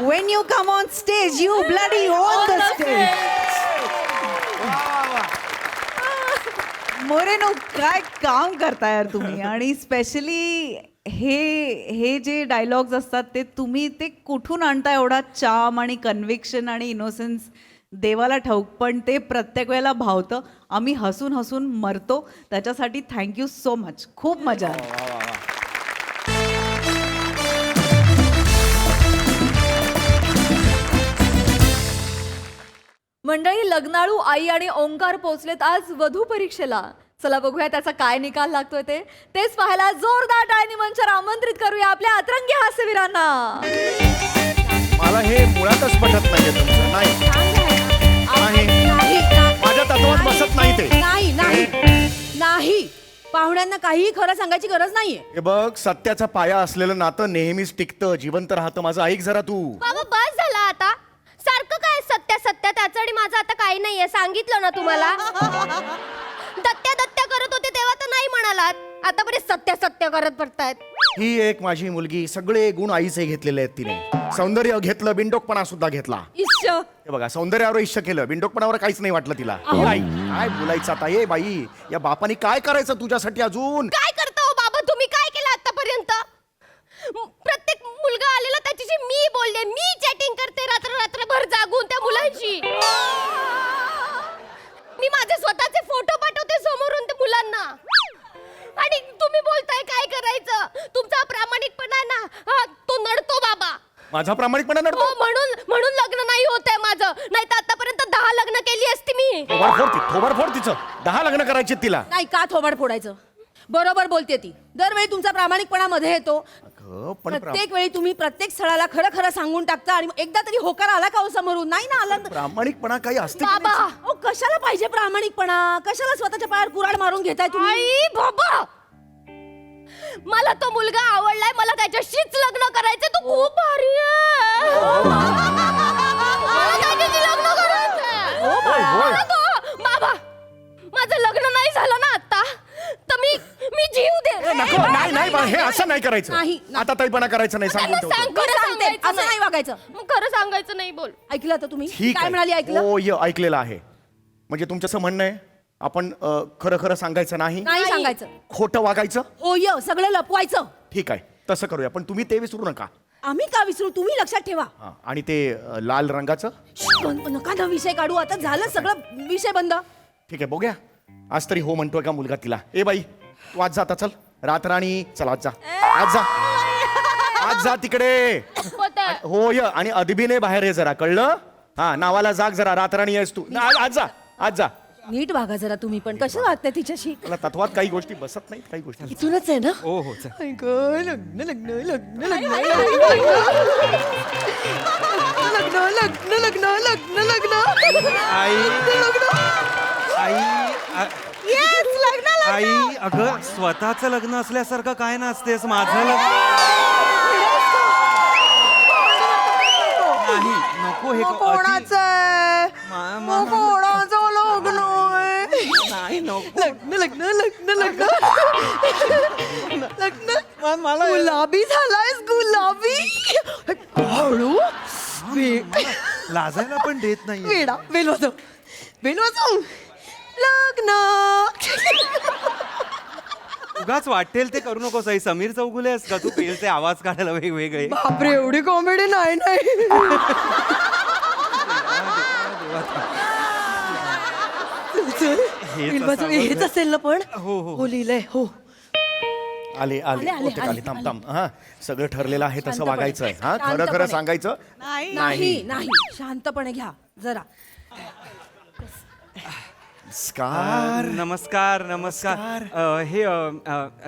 Speaker 10: when you come on stage you bloody own the stage Moreno काय काम करता यार तुम्ही आणि स्पेशली हे जे डायलॉग्स असतात ते तुम्ही ते कुठून आणता एवढा चाम आणि कन्व्हिक्शन आणि इनोसेन्स देवाला ठाऊक पण ते प्रत्येक वेळेला भावतं आम्ही हसून हसून मरतो त्याच्यासाठी थँक्यू सो मच खूप मजा आली.
Speaker 1: मंडळी लग्नाळू आई आणि ओंकार पोचलेत आज वधू परीक्षेला. चला बघूया त्याचा काय निकाल लागतोय तेच पाहायला जोरदार टाळ्यांनी मंचावर आमंत्रित करूया आपल्या अतरंगी हास्यवीरांना.
Speaker 11: मला हे मुळातच पटत नाहीये तुमचं. नाही माझ्या तत्वात बसत नाही ते.
Speaker 10: नाही नाही नाही पाहुण्यांना काहीही खरं सांगायची गरज नाहीये.
Speaker 11: हे बघ सत्याचा पाया असलेलं नातं नेहमीच टिकतं जिवंत राहतं. माझं ऐक जरा तू.
Speaker 12: बाबा बस झाला आता सारखं काय सत्य सत्य त्याचं आणि माझं आता काही नाहीये सांगितलं ना तुम्हाला. दत्त्या दत्त्या करत होते तेव्हा तर नाही म्हणालात आता बरे सत्य सत्य करत पडतायत.
Speaker 11: ही एक माझी मुलगी सगळे गुण आईचे घेतलेले आहेत तिने. सौंदर्य घेतलं बिंडोकपणा सुद्धा घेतला. हे बघा सौंदर्यावर इश्य केलं बिंडोकपणावर काहीच नाही वाटलं तिला. आई काय बोलायचं आता हे बाई या बापाने काय करायचं तुझ्यासाठी अजून.
Speaker 12: काय करता हो बाबा तुम्ही काय केलं आतापर्यंत. प्रत्येक मुलगा आलेला त्याच्याशी मी बोलले मी चॅटिंग करते रात्र रात्रभर जागून त्या मुलांशी. मी माझे स्वतःचे फोटो पाठवते समोरून त्या मुलांना आणि तुम्ही बोलताय काय करायचं. तुमचा प्रामाणिकपणा आहे ना तो नडतो बाबा.
Speaker 11: माझा प्रामाणिकपणा नडतो.
Speaker 12: हो म्हणून लग्न नाही होतंय माझं नाही तर आतापर्यंत 10 लग्न केली असती मी.
Speaker 11: थोबाड फोड तिचं 10 लग्न करायचे तिला.
Speaker 10: नाही का थोबाड फोडायचं बरोबर बोलते ती. दरवेळी तुमचा प्रामाणिकपणा मध्ये येतो.
Speaker 11: पण
Speaker 10: प्रत्येक वेळी तुम्ही प्रत्येक स्थळाला खरं खरं सांगून टाकता आणि एकदा तरी होकार आला का हो समोरून. नाही ना आला.
Speaker 11: प्रामाणिकपणा काही असते की
Speaker 12: बाबा
Speaker 11: नाही?
Speaker 10: ओ कशाला पाहिजे प्रामाणिकपणा. कशाला स्वतःच्या पायावर कुऱ्हाड मारून घेताय तुम्ही.
Speaker 12: आई बाबा मला तो मुलगा आवडलाय मला त्याच्याशीच लग्न करायचं. तो खूप भारी आहे. मला त्याच्याशी लग्न करायचंय. मला तो- बाबा माझं लग्न नाही झालं ना आता तर मी जीव दे.
Speaker 11: नको नाही बा, हे असं नाही करायचं.
Speaker 10: नाही.
Speaker 11: आता तैपणा करायचं नाही सांगून ठेवतो.
Speaker 12: खरं सांगायचं
Speaker 10: असं नाही वागायचं.
Speaker 12: मग खरं सांगायचं नाही बोल.
Speaker 10: ऐकलं आता तुम्ही
Speaker 11: ठीक
Speaker 10: काय म्हणाली
Speaker 11: आहे.
Speaker 10: ऐकलं.
Speaker 11: हो ऐकलेलं आहे. म्हणजे तुमचं असं म्हणणं आहे आपण खरं खरं सांगायचं नाही
Speaker 10: नाही सांगायचं.
Speaker 11: खोटं वागायचं.
Speaker 10: होय सगळं लपवायचं.
Speaker 11: ठीक आहे तसं करूया पण तुम्ही ते विसरू नका.
Speaker 10: आम्ही का विसरू तुम्ही लक्षात ठेवा.
Speaker 11: हा, आणि ते लाल रंगाचं.
Speaker 10: नका ना विषय काढू आता झालं सगळं विषय बंद.
Speaker 11: ठीक आहे बघूया आज तरी हो म्हणतोय का मुलगा तिला. ए बाई तू आज जाता चल रातराणी चल आज जा आज जा तिकडे. होय आणि अदबीने बाहेर ये जरा कळलं. हा नावाला जाग जरा रातराणी आहेस तू. आज जा
Speaker 10: नीट वागा जरा तुम्ही पण कसं वागताय तिच्याशी.
Speaker 11: मला तत्वात काही गोष्टी बसत नाहीत काही गोष्टी.
Speaker 10: इथूनच आहे ना.
Speaker 2: हो हो
Speaker 10: लग्न लग्न लग्न लग्न लग्न लग्न लग्न लग्न
Speaker 2: आई आई अगं स्वतःचं लग्न असल्यासारखं काय नसतेस. माझं लग्न नाही नको हे
Speaker 10: कोणाचं आहे कोणाचं लग्न
Speaker 2: नाही नको
Speaker 10: लग्न लग्न लग्न लग्न लग्न मला गुलाबी झालायस गुलाबी हळू
Speaker 8: लाजायला पण देत नाही.
Speaker 6: वेडा बेल वाजव लग्न.
Speaker 8: उगाच वाटेल ते करू नकोस आई. समीर चौगुले आहेस का तू? पेलचे आवाज काढायला वेगवेगळे.
Speaker 6: बापरे एवढी कॉमेडी नाही. हेच असेल ना पण. हो लिहिलंय. हो
Speaker 11: आले आले आले थांब थांब हा सगळं ठरलेलं आहे तसं वागायचं आहे हा. खरं खरं सांगायचं
Speaker 6: नाही नाही शांतपणे घ्या जरा.
Speaker 8: नमस्कार नमस्कार. हे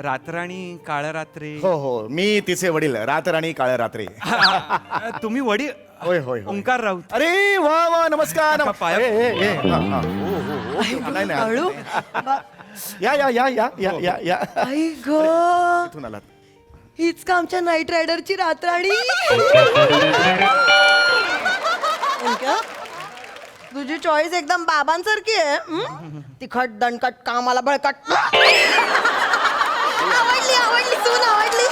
Speaker 8: रातराणी काळरात्री.
Speaker 11: हो हो मी तिचे वडील रातराणी काळ रात्री.
Speaker 8: तुम्ही वडील?
Speaker 11: होय होय
Speaker 8: ओंकार राऊत.
Speaker 11: अरे वा वा नमस्कार.
Speaker 8: पाया-
Speaker 11: नाही, नाही. या या या या या या या
Speaker 6: आई ग
Speaker 11: इथून आलात.
Speaker 6: हीच का आमच्या नाईट रायडरची रातराणी? तुझी चॉईस एकदम बाबांसारखी आहे. तिखट दणकट कामाला बळकट. आवडली आवडली सून आवडली.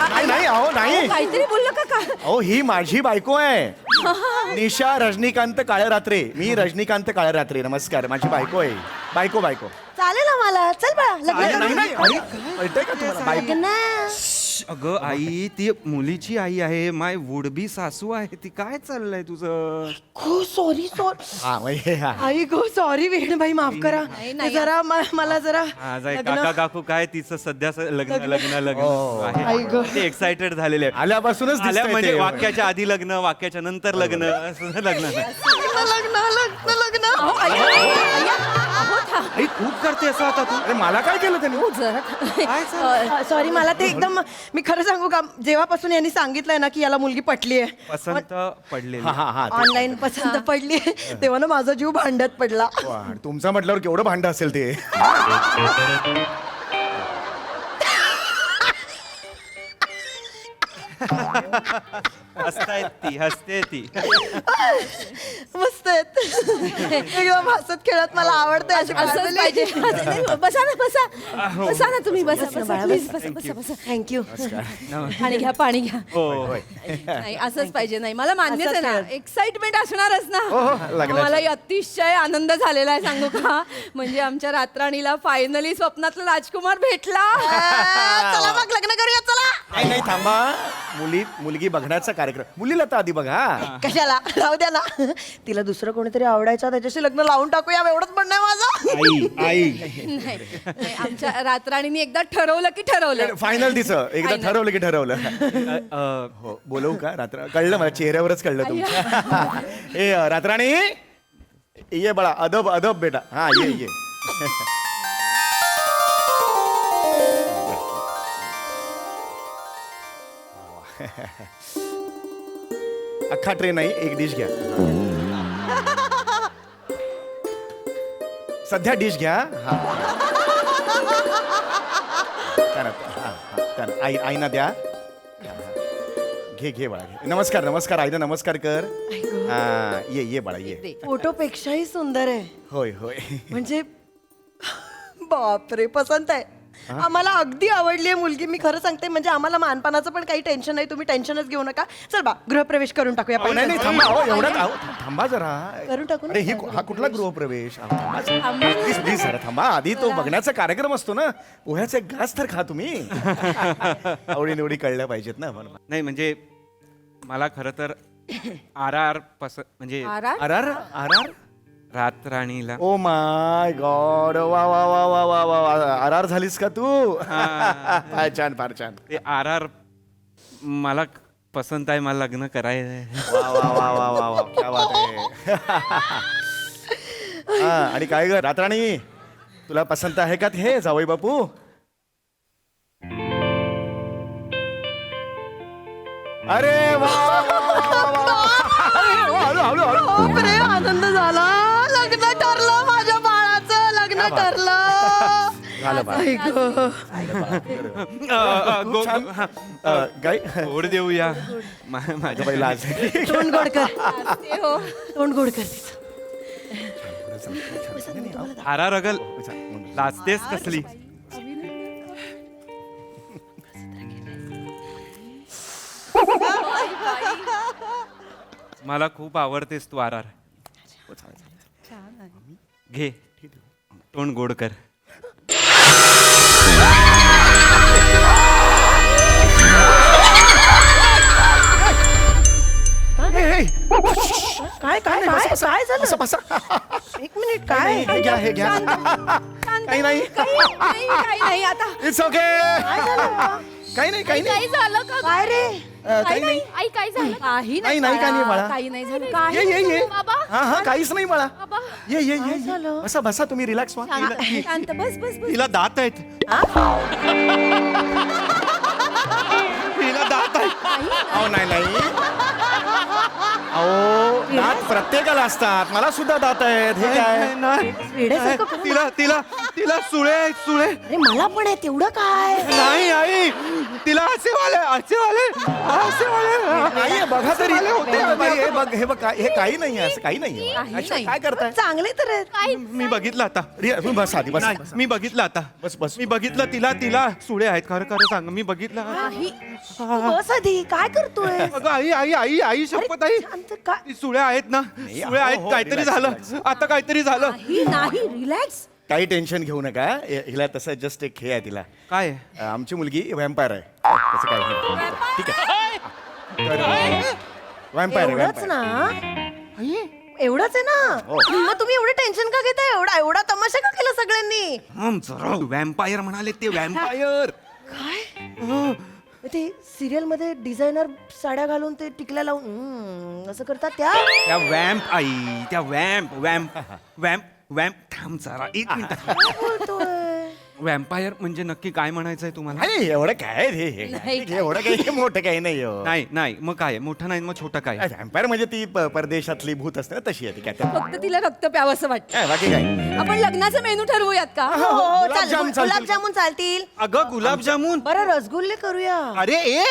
Speaker 11: नाही नाही अहो नाही
Speaker 1: काहीतरी बोललं का काय?
Speaker 11: अहो ही माझी बायको आहे निशा रजनीकांत काळरात्रे. मी रजनीकांत काळरात्रे. नमस्कार. माझी बायको आहे. बायको बायको.
Speaker 6: चालेल आम्हाला. चल बाळा लग्न
Speaker 11: नाही
Speaker 6: करू.
Speaker 11: नाही अरे, कळतंय का तुम्हाला? बायको
Speaker 8: अगं आई ती मुलीची आई आहे. माय वुड बी सासू आहे ती. काय चाललंय तुझं?
Speaker 6: हो सॉरी सॉरी.
Speaker 11: हा म्हणजे हा.
Speaker 6: आई गो सॉरी वेणबाई माफ करा. जरा मला जरा
Speaker 8: आज आहे काका काकू काय तिचं सध्या लग्न लग्न लग्न
Speaker 6: आई गं.
Speaker 8: आहे. ते एक्साइटेड झालेले आहे.
Speaker 11: आल्यापासूनच दिसतंय
Speaker 8: आल्या म्हणजे
Speaker 11: ते.
Speaker 8: वाक्याच्या आधी लग्न वाक्याच्या नंतर लग्न असं लग्न.
Speaker 6: लग्न लग्न.
Speaker 8: आई खूप करते असं आता तू.
Speaker 11: अरे मला काय केलं त्यांनी?
Speaker 6: सॉरी मला ते एकदम मी खरं सांगू का जेव्हापासून यांनी सांगितलंय ना की याला मुलगी पटली आहे
Speaker 8: पसंत पडलेली.
Speaker 11: हा हा हा ते-
Speaker 6: ऑनलाईन पसंत पडली तेव्हा ना माझा जीव भांड्यात पडला.
Speaker 11: वा, तुमचं म्हटल्यावर केवढं भांडं असेल ते.
Speaker 8: हसतायत ती हसते ती.
Speaker 6: मस्त आहेत एकदम हसत खेळत मला आवडतं अशी
Speaker 1: असंच पाहिजे. बसा ना बसा. बसा ना तुम्ही बसा प्लीज बसा बसा बसा.
Speaker 6: थँक्यू.
Speaker 1: पाणी घ्या पाणी घ्या.
Speaker 11: होय.
Speaker 1: नाही असंच पाहिजे. नाही मला मान्यच आहे ना. एक्साइटमेंट असणारच ना.
Speaker 11: हो, लग्नाची.
Speaker 1: मलाही अतिशय आनंद झालेला आहे सांगू का. म्हणजे आमच्या रातराणीला फायनली स्वप्नातला राजकुमार भेटला.
Speaker 6: चला मग लग्न करूया चला.
Speaker 11: नाही नाही थांबा. मुलगी बघण्याचा कार्यक्रम. मुलीला तर आधी बघा.
Speaker 6: कशाला राहू द्या ना. तिला दुसरं कोणीतरी आवडायचं त्याच्याशी लग्न लावून टाकूया एवढंच म्हणणं आहे माझं.
Speaker 11: आई
Speaker 1: नाही, आमच्या रातराणीने एकदा ठरवलं की ठरवलं.
Speaker 11: फायनल तिचं एकदा ठरवलं की ठरवलं. हो बोलवू का रात्र? कळलं मला चेहऱ्यावरच कळलं तुमच्या. ए रातराणी ये बाळा. अदब अदब बेटा. हा ये ये. अख्खा ट्रे नाही एक डिश घ्या. सध्या डिश घ्या. हा आईना द्या. घे घे बाळा घे. नमस्कार नमस्कार आईना नमस्कार कर. हा ये ये बाळा ये.
Speaker 6: फोटोपेक्षाही सुंदर आहे.
Speaker 11: होय होय.
Speaker 6: म्हणजे बापरे पसंत आहे. आम्हाला अगदी आवडली आहे मुलगी. मी खरं सांगते म्हणजे आम्हाला मानपानाचं पण काही टेन्शन नाही. तुम्ही टेन्शनच घेऊ नका. चल बा गृहप्रवेश करून टाकूया.
Speaker 11: नाही नाही थांबा. अहो, एवढं अहो, थांबा जरा.
Speaker 6: करून टाकू ना.
Speaker 11: अरे हा कुठला गृहप्रवेश? प्लीज प्लीज जरा थांबा. आधी तो बघण्याचा कार्यक्रम असतो ना. पोह्याचे घास तर खा तुम्ही. आवडी निवडी कळल्या पाहिजेत ना मला.
Speaker 8: नाही म्हणजे मला खरं तर RR म्हणजे
Speaker 11: आर
Speaker 8: रातराणीला.
Speaker 11: Oh my God. वा वा वा वा वा वा. आर झालीस का तू? फार छान फार छान.
Speaker 8: ते RR मला पसंत आहे. मला लग्न करायचं.
Speaker 11: वा वा वा वा वा वा. क्या बात आहे. हा आणि काय ग रातराणी तुला पसंत आहे का हे जावई बापू? अरे वा हळू हळू हळू.
Speaker 6: बापरे आनंद झाला. लग्न ठरलं माझ्या बाळाचं. लग्न ठरलं.
Speaker 11: झालं बा. काय
Speaker 8: गोड देऊया. माझ्या
Speaker 11: पहिला आज
Speaker 6: तोंड गोड कर. तोंड गोड कर तिचं.
Speaker 8: RR अगल लाजतेस कसली. मला खूप आवडतेस तू आर आर. घे तोंड गोड कर.
Speaker 3: काय काय काय काय झालं? एक मिनिट काय
Speaker 11: हे घ्या हे घ्या काही नाही
Speaker 3: काही नाही आता
Speaker 11: इट्स ओके काही नाही काही नाही
Speaker 12: काही झालं का
Speaker 3: काय रे
Speaker 11: काही नाही
Speaker 12: आई काय झालं
Speaker 3: काही
Speaker 11: नाही नाही काही नाही बाळा
Speaker 3: काही नाही झालं
Speaker 11: ये ये ये
Speaker 12: बाबा
Speaker 11: हा हा काहीच नाही बाळा
Speaker 12: बाबा
Speaker 11: ये ये ये बसा बसा तुम्ही रिलॅक्स व्हा
Speaker 3: शांत बस बस बस
Speaker 8: तिला दात आहेत. तिला दात आहेत.
Speaker 11: अहो नाही नाही अहो दात प्रत्येकाला असतात मला सुद्धा दात आहेत हे काय
Speaker 3: वेड्यासारखं करू
Speaker 8: तिला तिला तिला सुळे आहेत सुळे.
Speaker 3: अरे मला पण आहे तेवढं काय
Speaker 8: नाही आई तिला असे वाले
Speaker 11: नाही बघा तरी
Speaker 8: होते
Speaker 11: बाई, हे बघ हे बघ हे काही नाही असं काही नाही अच्छा, काय करताय
Speaker 3: चांगले तर आहेत.
Speaker 8: मी बघितलं आता.
Speaker 11: तुम्ही बस आधी बस
Speaker 8: नाही, मी बघितलं आता.
Speaker 11: बस बस
Speaker 8: मी बघितलं तिला तिला सुळे आहेत. खरं खरं सांग मी बघितलं.
Speaker 3: तू बस आधी काय करतोय
Speaker 8: अगं आई आई आई आई शपथ आई
Speaker 3: शांत काय
Speaker 8: ती सुळे आहेत ना सुळे आहेत
Speaker 11: हो,
Speaker 8: काहीतरी
Speaker 11: relax,
Speaker 8: झालं
Speaker 11: relax.
Speaker 8: आता काहीतरी झालं.
Speaker 3: नाही रिलॅक्स
Speaker 11: काही टेन्शन घेऊ नका हिला तसं जस्ट एक हे आहे तिला
Speaker 8: काय
Speaker 11: आमची मुलगी व्हॅम्पायर आहे तसं काय नाही. ठीक आहे तर व्हॅम्पायर
Speaker 3: एवढंच ना एवढंच आहे ना मग तुम्ही एवढं टेन्शन का घेताय एवढा एवढा तमाशा का केला सगळ्यांनी
Speaker 8: व्हॅम्पायर म्हणाले ते व्हॅम्पायर.
Speaker 3: ते सिरियल मध्ये डिझायनर साड्या घालून ते टिकल्या लावून असं करतात त्या
Speaker 8: त्या वॅम्प आई त्या वॅम्प वॅम्प वॅम्प वॅम्प थांब जरा एक मिनिट. व्हॅम्पायर म्हणजे नक्की काय म्हणायचंय तुम्हाला.
Speaker 11: अरे एवढं काय हे एवढं काही मोठं काही नाही हो.
Speaker 8: नाही नाही मग काय मोठं नाही मग छोटं काय.
Speaker 11: व्हॅम्पायर म्हणजे ती परदेशातली भूत असते ना तशी आहे ती काय
Speaker 1: फक्त तिला रक्त प्यावंसं वाटतं
Speaker 11: काय बाकी काय
Speaker 1: आपण लग्नाचा मेनू ठरवूयात का
Speaker 3: हो हो
Speaker 11: गुलाबजाम चालतील.
Speaker 3: गुलाबजामुन चालतील
Speaker 8: अगं गुलाबजामुन.
Speaker 3: बरं रसगुल्ले करूया
Speaker 8: अरे ए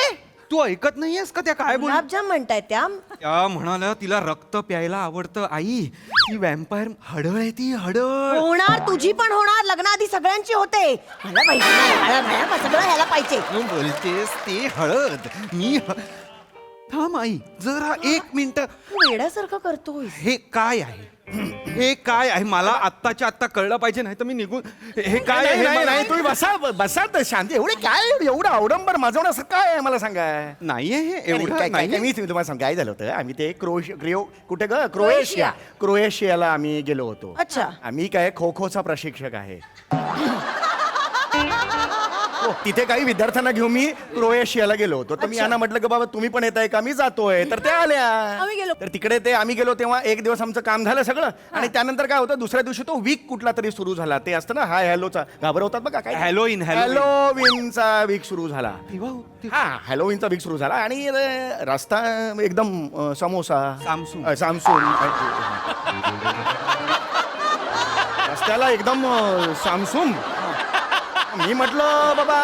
Speaker 8: तू ऐकत नाहीयेस का त्या काय बोल.
Speaker 3: गुलाबजाम म्हणताय त्या
Speaker 8: त्या म्हणाल्या तिला रक्त प्यायला आवडतं आई. ती व्हॅम्पायर हडळ आहे ती हडळ.
Speaker 3: होणार तुझी पण होणार लग्नाआधी सगळ्यांची होते मला पाहिजे सगळं ह्याला पाहिजे
Speaker 8: तू बोलतेस ते हळद मी थांब आई जरा एक मिनिट.
Speaker 3: तू वेड्यासारखं करतोय
Speaker 8: हे काय आहे हे काय आहे मला आत्ताच्या आत्ता कळलं पाहिजे नाही तर मी निघून. हे काय आहे
Speaker 11: नाही,
Speaker 8: हे
Speaker 11: नाही
Speaker 8: मला-
Speaker 11: नाही तुम्ही बसा बसा तर शांती एवढे काय एवढं अवडंबर माजवण्याचं काय आहे मला सांगा
Speaker 8: नाहीये हे
Speaker 11: काय-
Speaker 8: एवढं
Speaker 11: काय-
Speaker 8: नाही.
Speaker 11: काय- मी तुम्हाला सांग काय झालं होतं आम्ही ते कुठे ग क्रोएशियाला आम्ही गेलो होतो.
Speaker 3: अच्छा.
Speaker 11: आम्ही काय खो खोचा प्रशिक्षक आहे. हो, तिथे काही विद्यार्थ्यांना घेऊन मी क्रोएशियाला गेलो होतो तर मी यांना म्हटलं की बाबा तुम्ही पण येत आहे का मी जातोय तर ते आल्या
Speaker 1: आम्ही गेलो.
Speaker 11: तर तिकडे ते आम्ही गेलो तेव्हा एक दिवस आमचं काम झालं सगळं आणि त्यानंतर काय होतं दुसऱ्या दिवशी तो वीक कुठला तरी सुरू झाला ते असतं ना हाय हॅलोचा घाबरवतात बघा काय
Speaker 8: हॅलोईन
Speaker 11: हॅलोविनचा वीक सुरू झाला. हा हॅलोविनचा वीक सुरू झाला आणि रस्ता एकदम समोसा
Speaker 8: सामसून.
Speaker 11: सामसून रस्त्याला एकदम सामसून. मी म्हटलं बाबा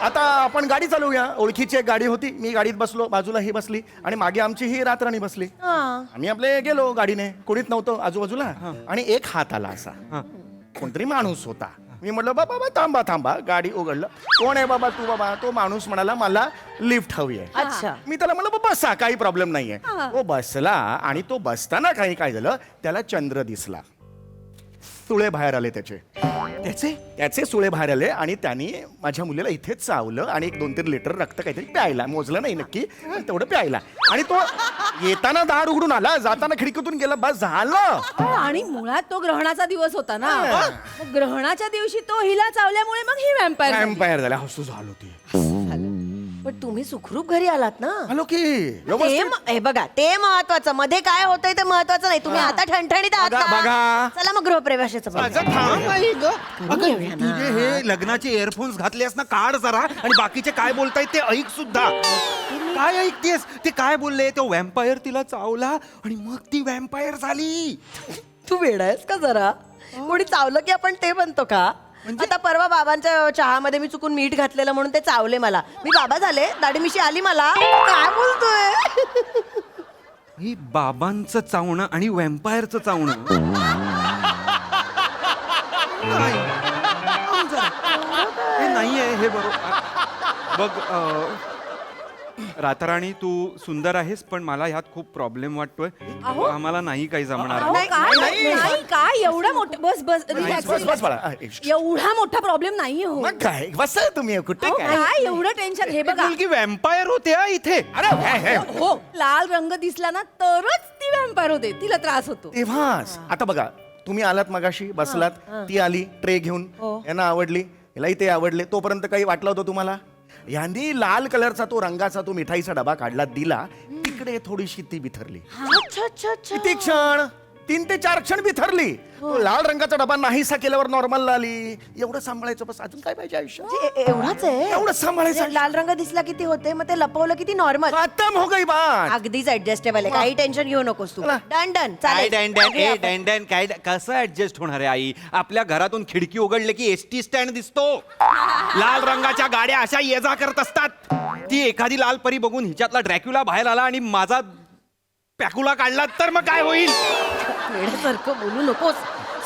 Speaker 11: आता आपण गाडी चालवूया. ओळखीची एक गाडी होती मी गाडीत बसलो बाजूला ही बसली आणि मागे आमची ही रात्रणी बसली. आम्ही आपले गेलो गाडीने कोणीच नव्हतं आजूबाजूला आणि एक हात आला असा कोणतरी माणूस होता. मी म्हटलं बाबा थांबा थांबा गाडी उघडलं कोण आहे बाबा तू बाबा तो माणूस म्हणाला मला लिफ्ट हवी आहे.
Speaker 3: अच्छा
Speaker 11: मी त्याला म्हणलं बाबा बसा काही प्रॉब्लेम नाहीये. तो बसला आणि तो बसताना काही काय झालं त्याला चंद्र दिसला. सुळे बाहेर आले त्याचे त्याचे सुळे बाहेर आले आणि त्यांनी माझ्या मुलीला इथेच चावलं आणि 1-2-3 लिटर रक्त काहीतरी प्यायला मोजलं नाही नक्की पण तेवढं प्यायला आणि तो येताना दार उघडून आला जाताना खिडकीतून गेला बस झालं.
Speaker 1: आणि मुळात तो ग्रहणाचा दिवस होता ना मग ग्रहणाच्या दिवशी तो हिला चावल्यामुळे मग ही व्हॅम्पायर
Speaker 11: व्हॅम्पायर झाला हसू झालो ती.
Speaker 3: पण तुम्ही सुखरूप घरी आलात ना
Speaker 11: आलो की
Speaker 3: ते
Speaker 11: व्यवस्थित.
Speaker 3: हे बघा ते महत्वाचं मध्ये काय होतंय ते महत्वाचं नाही तुम्ही आता ठणठणीत आहात
Speaker 11: बघा,
Speaker 3: ना?
Speaker 11: बघा.
Speaker 3: चला मग गृहप्रवेशाचं बघूया.
Speaker 8: अगं थांब आई ग. अगं,
Speaker 3: येऊया ना.
Speaker 8: तुझे हे लग्नाचे इयरफोन्स घातलेस ना काढ जरा आणि बाकीचे काय बोलतायत ते ऐक सुद्धा. काय ऐकतेस ते काय बोलले तो व्हॅम्पायर तिला चावला आणि मग ती व्हॅम्पायर झाली.
Speaker 3: तू वेडा आहेस का जरा कोणी चावलं की आपण ते बनतो का आता परवा बाबांच्या चहामध्ये मी चुकून मीठ घातलेलं म्हणून ते चावले मला मी बाबा झाले दाढी मिशी आली मला काय बोलतोय
Speaker 8: ही बाबांचं चावणं आणि व्हॅम्पायरचं चावणं नाही. थांब जरा. हे नाहीये हे बरोबर बघ राताराणी तू सुंदर आहेस पण मला ह्यात खूप प्रॉब्लेम वाटतोय आम्हाला नाही काही जमणार
Speaker 3: नाही काय एवढा मोठा बस बस relax,
Speaker 11: बस बस बाळा
Speaker 3: एवढा मोठा प्रॉब्लेम नाहीये हो
Speaker 11: मग काय बस तुम्ही कुठे
Speaker 3: अहो,
Speaker 11: काय
Speaker 3: काय एवढं टेन्शन हे बघा
Speaker 8: मुलगी वॅम्पायर होते हा इथे
Speaker 11: अरे हे.
Speaker 3: हो लाल रंग दिसला ना तरच ती व्हॅम्पायर होते तिला त्रास होतो
Speaker 11: तेव्हाच आता बघा तुम्ही आलात मगाशी बसलात ती आली ट्रे घेऊन यांना आवडली यालाही ते आवडले तोपर्यंत काही वाटलं होतं तुम्हाला यांनी लाल कलरचा तो रंगाचा तो मिठाईचा डबा काढला दिला तिकडे थोडीशी ती बिथरली
Speaker 3: अच्छा अच्छा अच्छा
Speaker 11: किती क्षण 3 ते 4 क्षण बिथरली तो लाल रंगाचा डबा नाहीसा केल्यावर नॉर्मल आली एवढं सांभाळायचं बस अजून काय पाहिजे आयुष्यात
Speaker 3: म्हणजे एवढाच आहे
Speaker 11: एवढंच सांभाळायचं.
Speaker 3: म्हणजे लाल रंग दिसला किती होते मग ते लपवलं किती नॉर्मल
Speaker 11: खतम हो गई बात
Speaker 3: अगदीच ऍडजस्टेबल आहे काही टेन्शन घेऊ नकोस तू डन डन
Speaker 8: काय
Speaker 3: चालेल
Speaker 8: डॅन काय कसं ऍडजस्ट होणार आहे आई आपल्या घरातून खिडकी उघडले की एसटी स्टँड दिसतो लाल रंगाच्या गाड्या अशा ये जा करत असतात ती एखादी लाल परी बघून हिच्यातला ड्रॅक्युला बाहेर आला आणि माझा पॅकुला काढला तर मग काय होईल
Speaker 3: वेड्यासारखं बोलू नकोस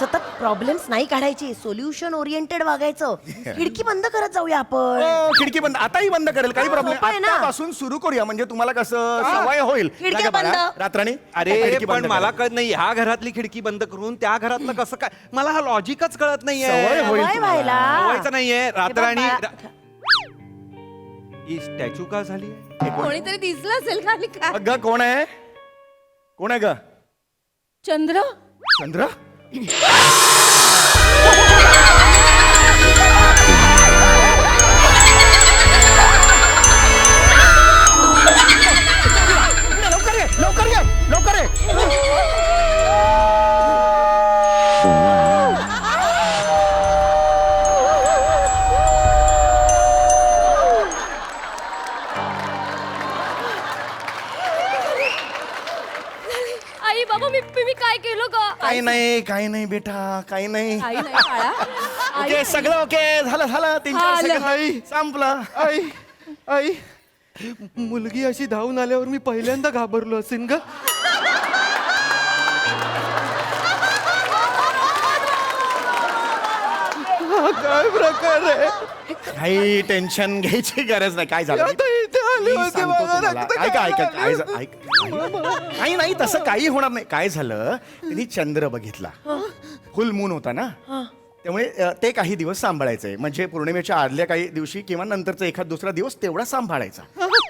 Speaker 3: सतत प्रॉब्लेम्स नाही काढायची सोल्युशन ओरिएंटेड वागायचं खिडकी बंद करत जाऊया आपण
Speaker 11: हो, खिडकी बंद आताही बंद करेल काही प्रॉब्लेम
Speaker 3: सोपं आहे ना.
Speaker 11: आतापासून सुरू करूया म्हणजे तुम्हाला कसं सवय होईल
Speaker 3: खिडक्या
Speaker 11: नाही का बाळा?
Speaker 3: बंद.
Speaker 11: रात्राणी
Speaker 8: अरे
Speaker 11: खिडकी
Speaker 8: पण
Speaker 11: बंद
Speaker 8: मला
Speaker 11: करा.
Speaker 8: कळत नाही ह्या घरातली खिडकी बंद करून त्या घरातलं कसं काय मला हा लॉजिकच कळत नाहीये
Speaker 11: सवय होईल
Speaker 3: सवय
Speaker 11: तुम्हाला.
Speaker 3: व्हायला
Speaker 8: व्हायचं नाहीये रात्राणी
Speaker 3: हे बघ,
Speaker 8: ही स्टॅच्यू का झाली
Speaker 1: कोणीतरी दिसलं असेल खाली काय
Speaker 11: अगं कोण आहे कोण आहे ग
Speaker 3: चंद्र
Speaker 11: चंद्र लवकर ये लवकर ये लवकर ये
Speaker 12: आई बाबा मी काय केलं का
Speaker 11: काही नाही बेटा काही नाही
Speaker 3: आई नाही बाळा
Speaker 11: ओके सगळं ओके झालं झालं 3-4 सेकंद संपलं
Speaker 8: आई आई मुलगी अशी धावून आल्यावर मी पहिल्यांदा घाबरलो असेल ग हा काय प्रकार आहे
Speaker 11: काही टेन्शन घ्यायची गरज नाही काय झालं
Speaker 8: आता इथे आली
Speaker 11: मी
Speaker 8: होती
Speaker 11: सांगतो
Speaker 8: बघा,
Speaker 11: तुम्हाला.
Speaker 8: रक्त
Speaker 11: ऐका ऐका
Speaker 8: काढायला
Speaker 11: काय झा- ऐक नाही नाही तसं काही होणार नाही काय झालं त्यांनी चंद्र बघितला फुल मून होता ना त्यामुळे ते काही दिवस सांभाळायचे म्हणजे पौर्णिमेच्या आदल्या काही दिवशी किंवा नंतरचा एखाद दुसरा दिवस तेवढा सांभाळायचा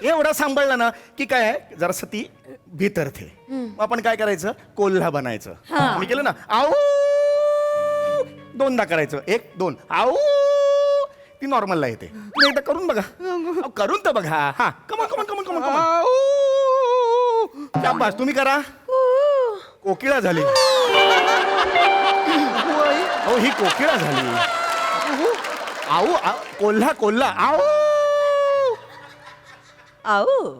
Speaker 11: एवढा सांभाळला ना की काय आहे जरासं ती भीतरथे मग आपण काय करायचं कोल्हा बनायचं मी केलं ना आऊ 2दा करायचं 1 2 आऊ ती नॉर्मलला येते तुम्ही एकदा करून बघा अहो, करून तर बघा हा कमन कमन कमन कमन कमन शाबास तुम्ही करा कोकिळा झाली अहो ही कोकिळा झाली आऊ कोल्हा कोल्हा आऊ
Speaker 3: आऊ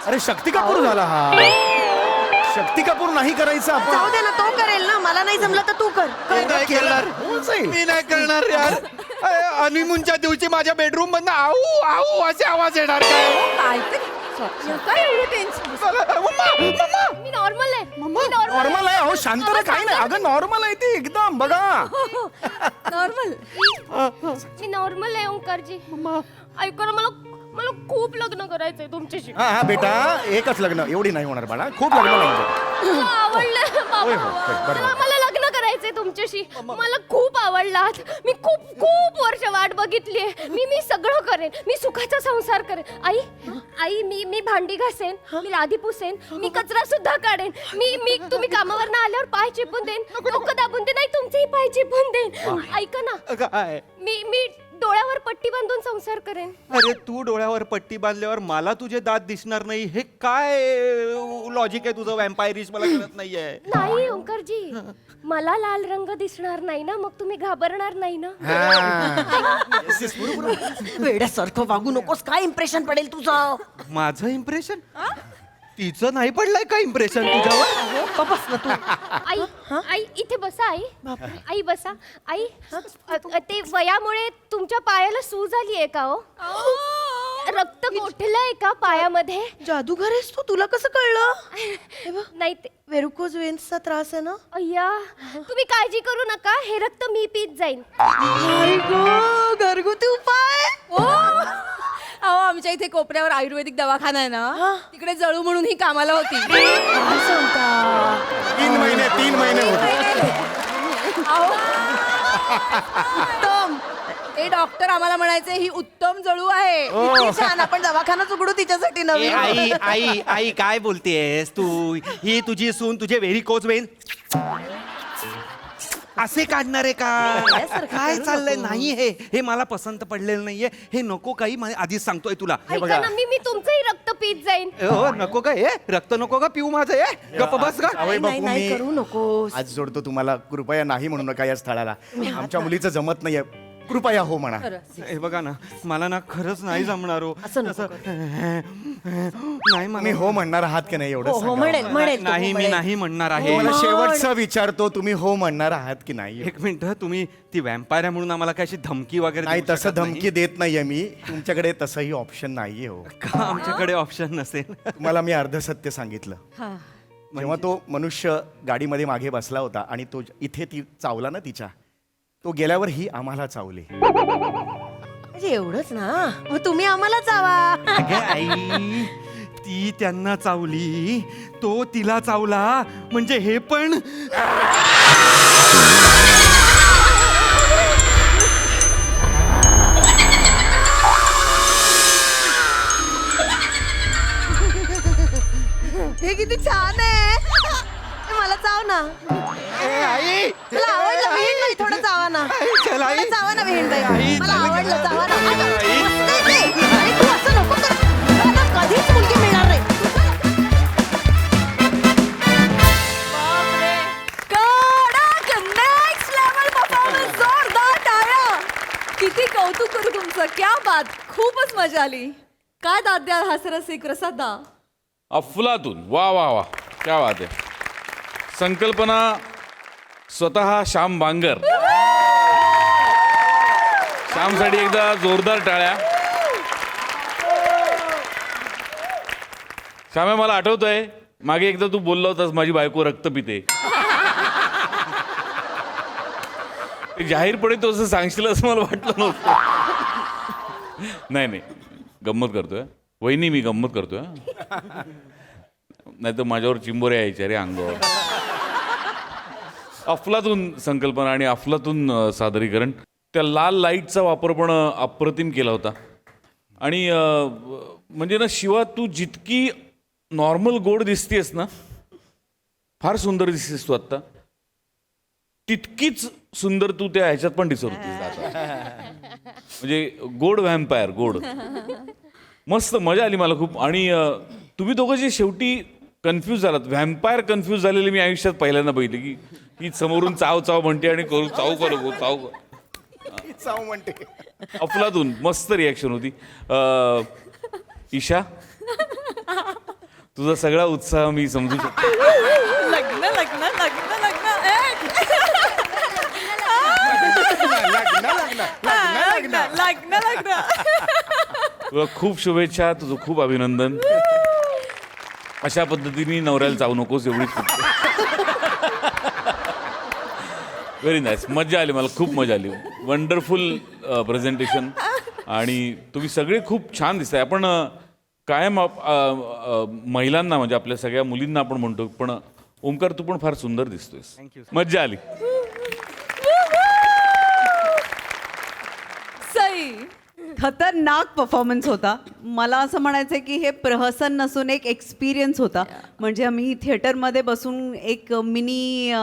Speaker 11: अरे शक्ती कपूर झाला हा शक्ती कपूर नाही करायचं
Speaker 3: जाऊ
Speaker 11: आपण
Speaker 3: दे ना तो करेल ना मला नाही जमलं तर तू कर
Speaker 8: नाही करणार
Speaker 11: होऊन जाईल.
Speaker 8: मी नाही करणार यार हनीमूनच्या दिवशी माझ्या बेडरूम मधनं आऊ आऊ असे आवाज येणार काय
Speaker 3: काय ते
Speaker 1: काय एवढं टेन्शन
Speaker 12: मी नॉर्मल आहे मी नॉर्मल
Speaker 11: नॉर्मल आहे अहो शांत राहा काही नाही अगं नॉर्मल आहे ती एकदम बघा
Speaker 1: नॉर्मल
Speaker 12: मी नॉर्मल आहे ओंकारजी ऐका ना मला मला खूप लग्न करायचंय तुमच्याशी
Speaker 11: हा हा बेटा एकच लग्न एवढी नाही होणार बाळा खूप लग्न नाही होणार.
Speaker 12: मला आवडलं बाबा
Speaker 11: होय, होय, बरोबर.
Speaker 12: मला लग्न करायचंय तुमच्याशी मला खूप आवडलात मी खूप खूप वर्ष वाट बघितलीये मी सगळं करेन मी सुखाचा संसार करेन आई आई मी भांडी घासेन मी लादी पुसेन मी कचरा सुद्धा काढेन मी तुम्ही कामावर आल्यावर पाय चिपून देईन डोकं दाबून देईन नाही तुमचेही पाय चिपून देईन ऐका ना
Speaker 8: काय
Speaker 12: मी डोळ्यावर पट्टी बांधून संसार करेन
Speaker 8: अरे तू डोळ्यावर पट्टी बांधल्यावर मला तुझे दात दिसणार नाही हे काय लॉजिक आहे तुझं वॅम्पायरिश मला कळत नाहीये
Speaker 12: नाही ओंकारजी मला लाल रंग दिसणार नाही ना मग तुम्ही घाबरणार नाही ना
Speaker 3: वेड्यासारखं वागू नकोस काय इम्प्रेशन पडेल तुझं
Speaker 8: माझं इम्प्रेशन तिचं नाही पडलंय का इम्प्रेशन तुझ्यावर
Speaker 3: बस ना तू
Speaker 12: आई आई इथे बसा आई आई बसा आई ते वयामुळे तुमच्या पायाला सूज आली आहे का हो रक्त गोठलंय का पायामध्ये
Speaker 3: जादूगर आहेस तू तुला कसं कळलं
Speaker 12: नाही ते
Speaker 3: वेरुकोज वेन्सचा त्रास आहे ना
Speaker 12: अय्या तुम्ही काळजी करू नका हे रक्त मी पीत जाईन
Speaker 3: घरगुती उपाय
Speaker 1: अहो आमच्या
Speaker 12: आमच्या इथे कोपऱ्यावर आयुर्वेदिक दवाखाना आहे ना तिकडे जळू म्हणून ही कामाला होती.
Speaker 11: 3 महिने होते.
Speaker 12: उत्तम ते डॉक्टर आम्हाला म्हणायचे ही उत्तम जळू आहे.
Speaker 3: किती छान, आपण दवाखानाच उघडू तिच्यासाठी
Speaker 8: ए,
Speaker 3: नवीन.
Speaker 8: आई आई आई काय बोलतेस तू? ही तुझी सून तुझे व्हेरी कोच वेन असे काढणार आहे का? काय चाललंय? नाही हे मला पसंत पडलेलं नाहीये. हे नको काही आधीच सांगतोय तुला. हे
Speaker 12: ऐका
Speaker 8: बघा
Speaker 12: ना, मी तुमचंही रक्त पीत जाईन.
Speaker 8: हो नको का हे रक्त नको का पिऊ माझं हे गप्प बस का.
Speaker 11: जावई
Speaker 3: नाही
Speaker 11: बापू,
Speaker 3: नाही
Speaker 11: मी
Speaker 3: करू नकोस.
Speaker 11: आज जोडतो तुम्हाला, कृपया नाही म्हणू नका या स्थळाला. आमच्या मुलीचं जमत नाहीये, कृपया हो म्हणा.
Speaker 8: हे बघा ना मला ना खरंच नाही जमणार हो.
Speaker 3: असं नको
Speaker 8: नाही
Speaker 11: मी
Speaker 8: मला
Speaker 11: हो म्हणणार आहात की नाही एवढं
Speaker 3: हो
Speaker 11: सांगा.
Speaker 3: म्हणेल म्हणेल तो
Speaker 8: नाही मी
Speaker 3: म्हणेल.
Speaker 8: नाही म्हणणार आहे.
Speaker 11: मला शेवटचं विचारतो, तुम्ही हो म्हणणार आहात की नाही?
Speaker 8: एक मिनिट तुम्ही ती वॅम्पायर म्हणून आम्हाला काय अशी धमकी वगैरे
Speaker 11: नाही,
Speaker 8: देऊ
Speaker 11: तसं
Speaker 8: शकत नाही?
Speaker 11: धमकी देत नाहीये मी. तुमच्याकडे तसंही ऑप्शन नाहीये हो.
Speaker 8: का आमच्याकडे ऑप्शन नसेल?
Speaker 11: तुम्हाला मी अर्ध सत्य सांगितलं. जेव्हा तो मनुष्य गाडीमध्ये मागे बसला होता आणि तो इथे ती चावला ना तिच्या, तो गेल्यावर ही आम्हाला चावली.
Speaker 3: म्हणजे एवढंच ना, मग तुम्ही आम्हाला जावा.
Speaker 8: अगं आई ती त्यांना चावली, तो तिला चावला, म्हणजे हे पण
Speaker 3: हे किती छान आहे. हे मला चाव ना.
Speaker 8: आई
Speaker 3: मला आवडलं विहीण बाई, थोडं चावा ना.
Speaker 8: चल आई.
Speaker 3: थोडं चावा ना विहीण बाई.
Speaker 8: आई,
Speaker 3: मला
Speaker 8: चल.
Speaker 3: आवडलं, चावा ना. अगं,
Speaker 8: आई.
Speaker 3: मस्त आहे ते. आई, तू असं नको कर. तुला ना कधीच मुलगी मिळणार नाही.
Speaker 1: कडक नेक्स्ट लेवल परफॉर्मन्स, जोरदार टाळ्या. किती कौतुक करू तुमचं, क्या बात, खूपच मजा आली. काय दाद द्याल हास्यरसिक प्रसाद दा?
Speaker 9: अफलातून वा वा वा क्या बात आहे. संकल्पना स्वतः श्याम बांगर. श्यामसाठी एकदा जोरदार टाळ्या. श्याम्या, मला आठवतंय मागे एकदा तू बोलला होतास माझी बायको रक्त पिते. ते जाहीरपणे तो असं सांगशील असं मला वाटलं नव्हतं. नाही नाही, गंमत करतोय वहिनी, मी गंमत करतोय. नाही तर माझ्यावर चिंबोऱ्या यायच्या रे अंगावर. अफलातून संकल्पना आणि अफलातून सादरीकरण. त्या लाल लाईटचा वापर पण अप्रतिम केला होता. आणि म्हणजे ना शिवा, तू जितकी नॉर्मल गोड दिसतेस ना, फार सुंदर दिसतेस तू आत्ता, तितकीच सुंदर तू त्या ह्याच्यात पण दिसत होतीस आता. म्हणजे गोड व्हॅम्पायर, गोड. मस्त मजा आली मला खूप. आणि तुम्ही दोघं जे शेवटी कन्फ्यूज झालात, व्हॅम्पायर कन्फ्यूज झालेले मी आयुष्यात पहिल्यांदा बघितले, की ही समोरून चाव चाव म्हणते आणि करू चाव करू चाव
Speaker 11: चाव म्हणते.
Speaker 9: अफलातून मस्त रिॲक्शन होती. ईशा, तुझा सगळा उत्साह मी समजू शकतो.
Speaker 1: लग्न लग्न लग्न लग्न लग्न लग्न.
Speaker 9: तुला खूप शुभेच्छा, तुझं खूप अभिनंदन. अशा पद्धतीने नवऱ्याला चावू नकोस, एवढीच. व्हेरी नाईस, मजा आली, मला खूप मजा आली. Wonderful presentation. आणि तुम्ही सगळे खूप छान दिसताय. आपण कायम महिलांना, म्हणजे आपल्या सगळ्या मुलींना आपण म्हणतो, पण ओमकार तू पण फार सुंदर दिसतोयस. मज्जा आली.
Speaker 1: सई,
Speaker 10: खतरनाक परफॉर्मन्स होता. मला असं म्हणायचं की हे प्रहसन नसून एक एक्सपिरियन्स होता. म्हणजे आम्ही थिएटरमध्ये बसून एक मिनी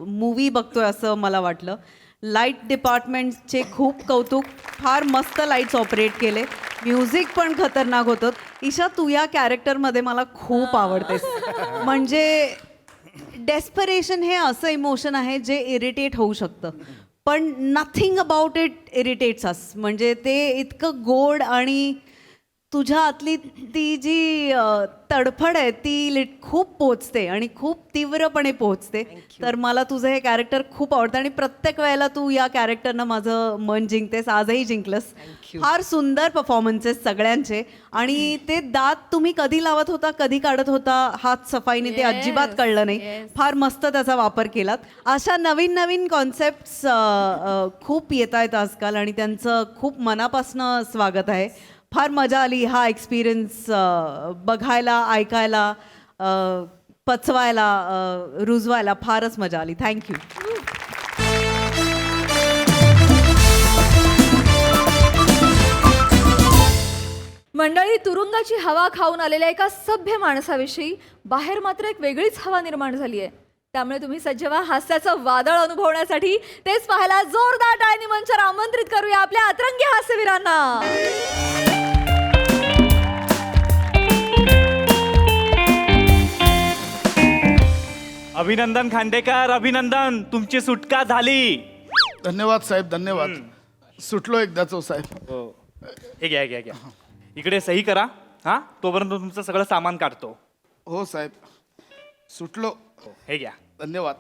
Speaker 10: मूवी बघतोय असं मला वाटलं. लाईट डिपार्टमेंटचे खूप कौतुक, फार मस्त लाईट्स ऑपरेट केले. म्युझिक पण खतरनाक होतं. ईशा, तू या कॅरेक्टरमध्ये मला खूप आवडतेस. म्हणजे डेस्परेशन हे असं इमोशन आहे जे इरिटेट होऊ शकतं, पण नथिंग अबाउट इट इरिटेट्स अस. म्हणजे ते इतकं गोड, आणि तुझ्या आतली ती जी तडफड आहे ती खूप पोचते आणि खूप तीव्रपणे पोचते. तर मला तुझं हे कॅरेक्टर खूप आवडतं आणि प्रत्येक वेळेला तू या कॅरेक्टरनं माझं मन जिंकतेस. आजही जिंकलंस. फार सुंदर परफॉर्मन्सेस सगळ्यांचे. आणि ते दात तुम्ही कधी लावत होता, कधी काढत होता हात सफाईने, ते अजिबात कळलं नाही. फार मस्त त्याचा वापर केलात. अशा नवीन नवीन कॉन्सेप्ट्स खूप येत आहेत आजकाल आणि त्यांचं खूप मनापासनं स्वागत आहे. फार मजा आली हा एक्सपिरियन्स बघायला, ऐकायला, पचवायला, रुजवायला फारच मजा आली. थँक्यू.
Speaker 1: मंडळी, तुरुंगाची हवा खाऊन आलेल्या एका सभ्य माणसाविषयी बाहेर मात्र एक वेगळीच हवा निर्माण झाली आहे. त्यामुळे तुम्ही सज्ज व्हा हास्याचं वादळ अनुभवण्यासाठी. तेच पाहायला जोरदार टाळ्यांनी मंचावर आमंत्रित करूया आपल्या अतरंगी हास्यवीरांना.
Speaker 4: अभिनंदन खांडेकर, अभिनंदन, तुमची सुटका झाली.
Speaker 13: धन्यवाद साहेब, धन्यवाद. सुटलो एकदाच साहेब.
Speaker 4: हे घ्या घ्या घ्या, इकडे सही करा. हा, तोपर्यंत तुमचं सगळं सामान काढतो.
Speaker 13: हो साहेब, सुटलो.
Speaker 4: हे घ्या,
Speaker 13: धन्यवाद.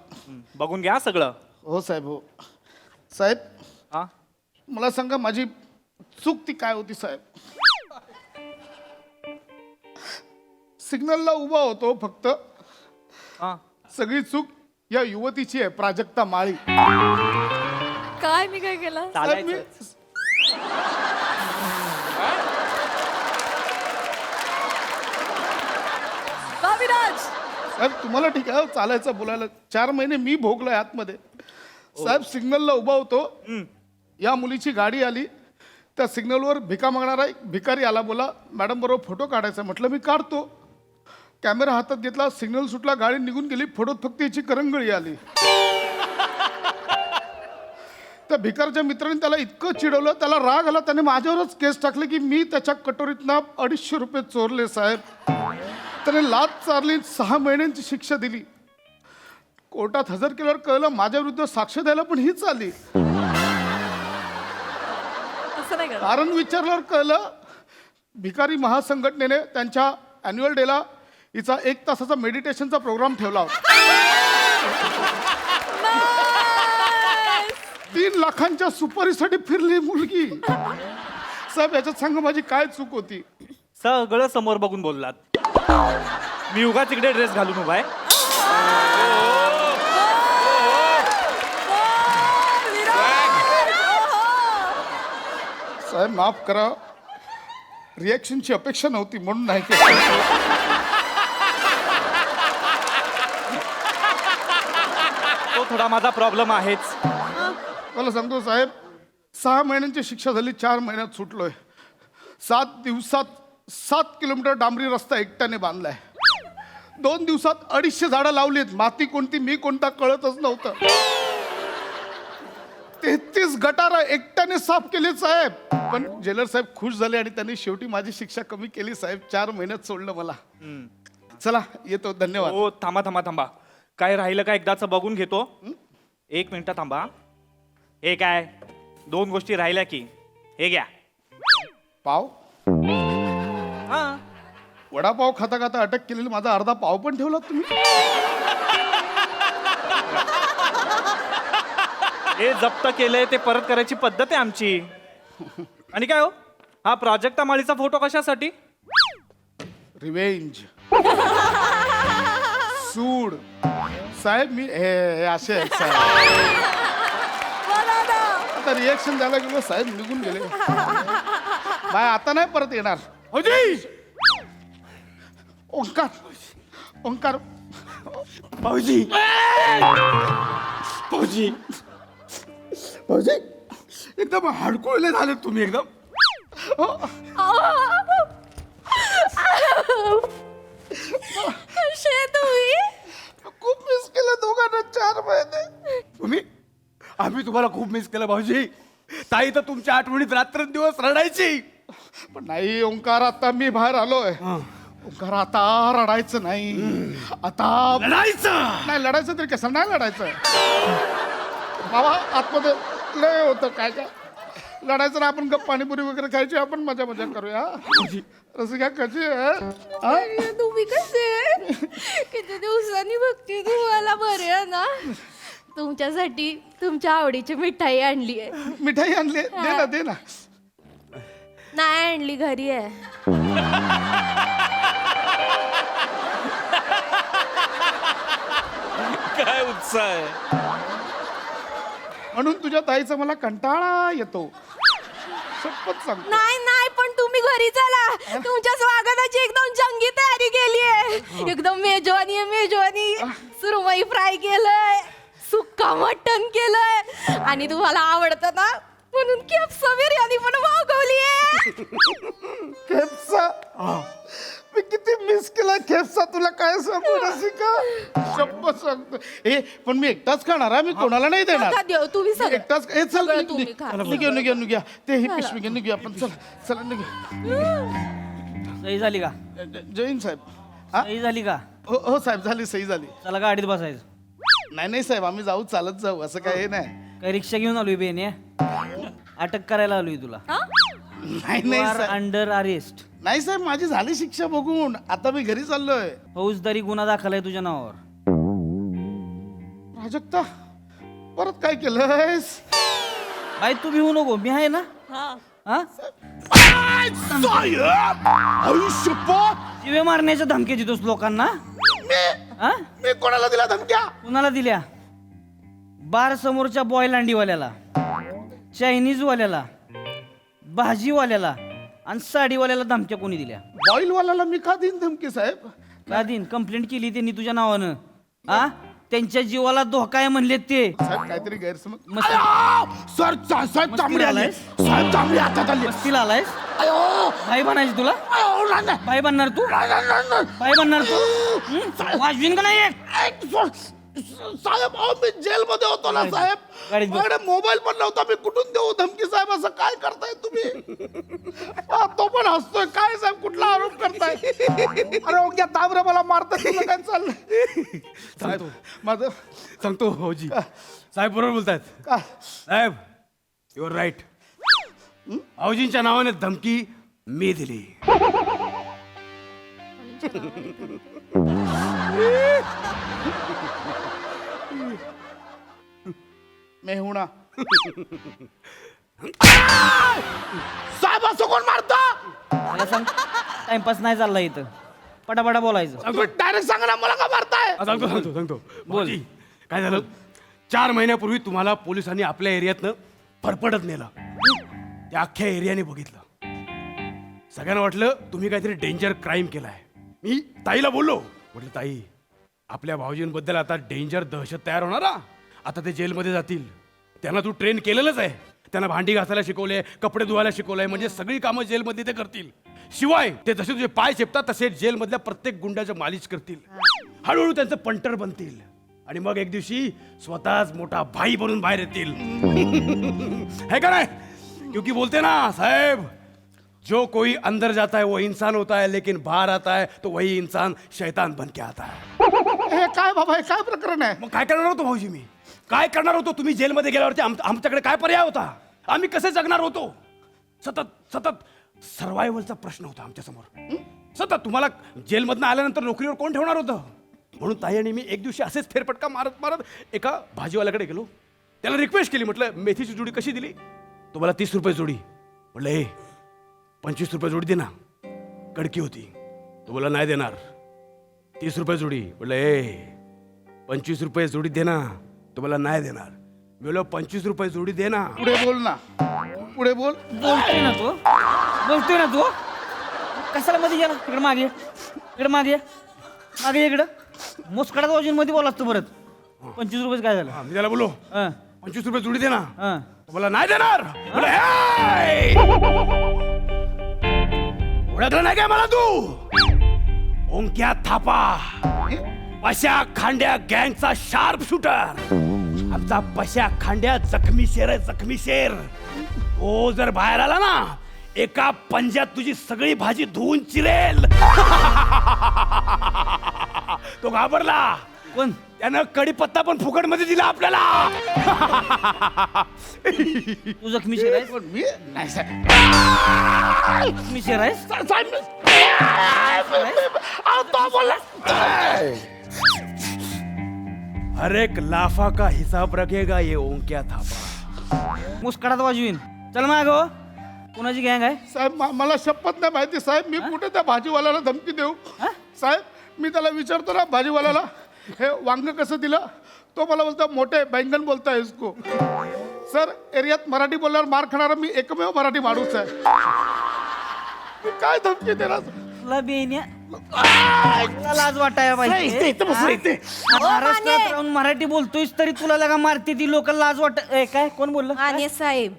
Speaker 4: बघून घ्या सगळं.
Speaker 13: हो साहेब, हो साहेब.
Speaker 4: हा,
Speaker 13: मला सांगा माझी चूक ती काय होती साहेब? सिग्नलला उभा होतो फक्त.
Speaker 4: हा,
Speaker 13: सगळी चूक या युवतीची आहे, प्राजक्ता माळी.
Speaker 1: काय मी काय केलं?
Speaker 13: साहेब, मी
Speaker 1: बाबीराज,
Speaker 13: साहेब तुम्हाला ठीक आहे चालायचं बोलायला. 4 महिने मी भोगलोय आतमध्ये. साहेब सिग्नलला उभा होतो, या मुलीची गाडी आली. त्या सिग्नलवर भिका मागणारा एक भिकारी आला. बोला मॅडम बरोबर फोटो काढायचा. म्हटलं मी काढतो. कॅमेरा हातात घेतला, सिग्नल सुटला, गाडी निघून गेली. फोटोत फक्त याची करंगळी आली. त्या भिकारच्या मित्राने त्याला इतकं चिडवलं, त्याला राग आला, त्याने माझ्यावरच केस टाकले की मी त्याच्या कटोरीतनं 250 रुपये चोरले साहेब. त्याने लाच चारली, 6 महिन्यांची शिक्षा दिली. कोर्टात हजर केल्यावर कळलं माझ्या विरुद्ध साक्ष द्यायला पण हीच आली.
Speaker 1: असं नाही करत.
Speaker 13: कारण विचारल्यावर कळलं भिकारी महासंघटनेने त्यांच्या अॅन्युअल डेला हिचा 1 तासाचा मेडिटेशनचा प्रोग्राम ठेवला होता. 3 लाखांच्या सुपारीसाठी फिरली मुलगी. साहेब याच्यात सांगा माझी काय चूक होती?
Speaker 4: सगळं समोर बघून बोललात. मी उगाच इकडे ड्रेस घालून उभा आहे.
Speaker 13: साहेब माफ करा, रिॲक्शनची अपेक्षा नव्हती म्हणून नाही केलं.
Speaker 4: तो थोडा माझा प्रॉब्लेम आहेच.
Speaker 13: मला सांगतो साहेब, 6 महिन्यांची शिक्षा झाली, 4 महिन्यात सुटलोय. 7 दिवसात 7 किलोमीटर डांबरी रस्ता एकट्याने बांधलाय. 2 दिवसात 250 झाडं लावलीत. माती कोणती मी कोणता कळतच नव्हतं. 33 गटारं एकट्याने साफ केली साहेब. पण जेलर साहेब खुश झाले आणि त्यांनी शेवटी माझी शिक्षा कमी केली साहेब. 4 महिन्यात सोडलं मला. चला येतो, धन्यवाद.
Speaker 4: हो, थांबा थांबा थांबा, काय राहिलं का एकदाच बघून घेतो. 1 मिनिट थांबा. हे काय, 2 गोष्टी राहिल्या की. हे घ्या
Speaker 13: पाव.
Speaker 4: हा,
Speaker 13: वडापाव खाता खाता अटक केलेला माझा अर्धा पाव पण ठेवला तुम्ही.
Speaker 4: हे जप्त केलंय ते परत करायची पद्धत आहे आमची. आणि काय हो, हा प्राजक्ता माळीचा फोटो कशासाठी?
Speaker 13: रिवेंज. सूड. साहेब मी हे असे आहेत साहेब. आता रिएक्शन द्यायला गेलो साहेब, निघून गेले. बाय आता नाही परत येणार. ओंकार, ओंकार भाऊजी, भाऊजी, भाऊजी एकदम हडकुळले झाले तुम्ही एकदम.
Speaker 12: कसे तुम्ही?
Speaker 13: खूप मिस केलं दोघांना 4 महिने. तुम्ही आम्ही तुम्हाला खूप मिस केलं भाऊजी. ताई तर तुमच्या आठवणीत रात्रंदिवस रडायची. पण नाही ओंकार, आता मी बाहेर आलोय. ओंकार आता रडायचं नाही, आता लढायचं. नाही लढायचं तरी कसं नाही लढायचं बाबा. आतमध्ये लय होतं काय काय. लढायचं ना, आपण गप्प पाणीपुरी वगैरे खायची, आपण मजा मजा करूया. रसिका कशी आहे?
Speaker 12: तुम्ही कसे? किती दिवसांनी बघते तुम्हाला. बरे आहे ना? तुमच्यासाठी तुमच्या आवडीची मिठाई आणली आहे.
Speaker 13: मिठाई आणली? दे ना, दे ना.
Speaker 12: नाही आणली, घरी आहे.
Speaker 9: काय उत्साह आहे.
Speaker 13: म्हणून तुझ्या ताईचा मला कंटाळा येतो. शपथ सांगतो.
Speaker 12: नाही नाही, पण तुम्ही घरी चला. तुमच्या स्वागताची एकदम जंगी तयारी केलीये. एकदम मेजवानी आहे मेजवानी. सुरमई फ्राय केलंय, सुक्का मटण केलंय आणि तुम्हाला आवडतं ना म्हणून केप्सा बिर्याणी पण मागवलीये.
Speaker 13: खेपसा मी किती मिस केला खेपसा, तुला काय सांगू रसिका, शपथ सांगतो. ए पण मी एकटाच खाणार आहे, मी कोणाला नाही देणार.
Speaker 12: नका देऊ, तुम्ही
Speaker 13: मी
Speaker 12: सगळं
Speaker 13: एकटाच चल
Speaker 12: सगळं तुम्ही खा.
Speaker 13: निघूया ते ही पिशवी घे, निघूया आपण. चला निघूया.
Speaker 4: सही झाली का?
Speaker 13: जैन साहेब. हा
Speaker 4: सही झाली का?
Speaker 13: हो साहेब, झाली, सही झाली.
Speaker 4: चला गाडीत बसायचं.
Speaker 13: नाही साहेब, आम्ही जाऊ, चालत जाऊ, असं काय हे नाही.
Speaker 4: काही रिक्षा घेऊन आलोय बेने, अटक करायला आलोय तुला.
Speaker 13: नाही साहेब.
Speaker 4: Under arrest.
Speaker 13: नाही साहेब, माझी झाली शिक्षा बघून, आता मी घरी चाललोय.
Speaker 4: फौजदारी गुन्हा दाखल आहे तुझ्या नावावर.
Speaker 13: प्राजक्ता परत काय केलंयस?
Speaker 4: बाई तू भिवू नको, मी आहे ना. हा? शिवे मारण्याच्या धमकी देतोस लोकांना. हा?
Speaker 13: मी कोणाला दिला धमक्या?
Speaker 4: कुणाला दिल्या? बार समोरच्या बॉयलांडीवाल्याला, चायनीजवाल्याला, भाजीवाल्याला आणि साडीवाल्याला धमक्या कोणी दिल्या?
Speaker 13: बॉईलवाल्याला मी का देईन धमकी साहेब?
Speaker 4: का दिन कंप्लेंट केली त्यांनी तुझ्या नावानं. हा? त्यांच्या जीवाला धोका आहे म्हणले ते.
Speaker 13: साहेब काहीतरी गैरसमज.
Speaker 4: मस्त-
Speaker 13: सर साहेब चांगली आली, साहेब चांगली हातात आली.
Speaker 4: मस्तीला आलायस? भाई बनायची तुला? भाई बनणार तू? भाई बनणार तू? वाजवीन का नाही?
Speaker 13: साहेब अहो मी जेलमध्ये होतो ना साहेब,
Speaker 4: गाडीत बस.
Speaker 13: माझ्याकडे मोबाईल पण नव्हता, मी कुठून देऊ धमकी साहेब? असं काय करताय तुम्ही? तो पण हसतोय. काय साहेब, कुठला आरोप करताय? अरे ओके ताबरे मला मारतात, तुला काय चाललंय?
Speaker 14: सांगतो
Speaker 13: माझं
Speaker 14: सांगतो भाऊजी, साहेब बरोबर बोलतायत.
Speaker 13: काय?
Speaker 14: साहेब युअर राईट. भाऊजींच्या नावाने धमकी मी दिली.
Speaker 13: मेहुणा. साहेब असं कोण मारता?
Speaker 4: मला सांग, टाइमपास नाही चालला इथं, पटापटा बोलायचं.
Speaker 13: डायरेक्ट सांगा ना, मला का मारताय?
Speaker 14: सांगतो भाऊजी, काय झालं, 4 महिन्यापूर्वी तुम्हाला पोलिसांनी आपल्या एरियातनं फरफडत नेलं. त्या अख्ख्या एरियाने बघितलं. सगळ्यांना वाटलं तुम्ही काहीतरी डेंजर क्राईम केलाय. मी ताईला बोललो, म्हटलं ताई आपल्या भाऊजींबद्दल आता डेंजर दहशत तयार होणार हा. आता ते जेलमध्ये जातील, त्यांना तू ट्रेन केलेलंच आहे. त्यांना भांडी घासायला शिकवले, कपडे धुवायला शिकवलंय, म्हणजे सगळी कामं जेलमध्ये ते करतील. शिवाय ते जसे तुझे पाय चेपतात तसे जेलमधल्या प्रत्येक गुंडाच्या मालिश करतील. हळूहळू त्यांचं पंटर बनतील आणि मग एक दिवशी स्वतःच मोठा भाई बनून बाहेर येतील. है का नाही? क्योंकि बोलते ना साहेब, जो कोई अंदर जाता है वो इंसान होता है, लेकिन बाहर आता है तो वही इंसान शैतान बन के आता है.
Speaker 13: हे काय बाबा, हे काय प्रकरण आहे?
Speaker 14: मग काय करणार होतो भाऊजी? मी काय करणार होतो? तुम्ही जेलमध्ये गेल्यावरती आमच्याकडे काय पर्याय होता? आम्ही कसे जगणार होतो? सतत सर्वायवलचा प्रश्न होता आमच्या समोर. सतत तुम्हाला जेलमधनं आल्यानंतर नोकरीवर कोण ठेवणार होतं? म्हणून ताई आणि मी एक दिवशी असेच फेरफटका मारत एका भाजीवाल्याकडे गेलो. त्याला रिक्वेस्ट केली, म्हटलं मेथीची जोडी कशी दिली? तुम्हाला 30 रुपये जोडी. म्हटलं हे 25 रुपये जोडी दे ना. कडकी होती. तो बोला नाही देणार. 30 रुपये जोडी. म्हटलं हे 25 रुपये जोडी दे ना. तो बोला नाही देणार. मी बोललो 25 रुपये जोडी दे ना.
Speaker 13: पुढे बोल ना, पुढे बोल.
Speaker 4: बोलतोय ना तू. कशाला मध्ये गेला? इकडे मागे इकडं मुस्कडात वाजून मध्ये बोलास तू परत. 25 रुपये काय झालं?
Speaker 14: मी त्याला बोललो 25 रुपये जोडी दे ना.
Speaker 4: हा.
Speaker 14: तो बोला नाही देणार. बोला, "हे! ओळखलं नाही काय मला तू? ओंक्या थापा, पश्या खांड्या गँगचा शार्प शूटर. आमचा पश्या खांड्या जखमी शेर आहे, जखमी शेर. तो जर बाहेर आला ना, एका पंजात तुझी सगळी भाजी धुवून चिरेल." तो घाबरला.
Speaker 4: कोण?
Speaker 14: त्यानं कडीपत्ता पण फुकट मध्ये दिला आपल्याला.
Speaker 4: तू जखमी शेर आहेस?
Speaker 13: पण मी नाही साहेब.
Speaker 4: जखमी शेर आहेस?
Speaker 13: तो बोलला.
Speaker 14: हर एक लाफा का हिसाब रखेगा ये ओंक्या थापा.
Speaker 4: मुस्कडात वाजवीन. चल माग हो. कोणाची गँग आहे?
Speaker 13: साहेब मला शपथ नाही माहिती साहेब, मी कुठे त्या भाजीवाल्याला धमकी देऊ? साहेब मी त्याला विचारतो ना भाजीवाल्याला, हे वांग कसं दिलं? तो मला बोलतो मोठे बैंगन बोलताय इसको. सर एरियात मराठी बोलल्यावर मार खाणारा मी एकमेव मराठी माणूस आहे. काय धमकी देणार
Speaker 5: तुला बेन्या तुला लाज वाटायला पाहिजे महाराष्ट्रात राहून मराठी बोलतोयस तरी तुला लगा मारते ती लोक लाज वाट काय कोण बोललं
Speaker 12: माने साहेब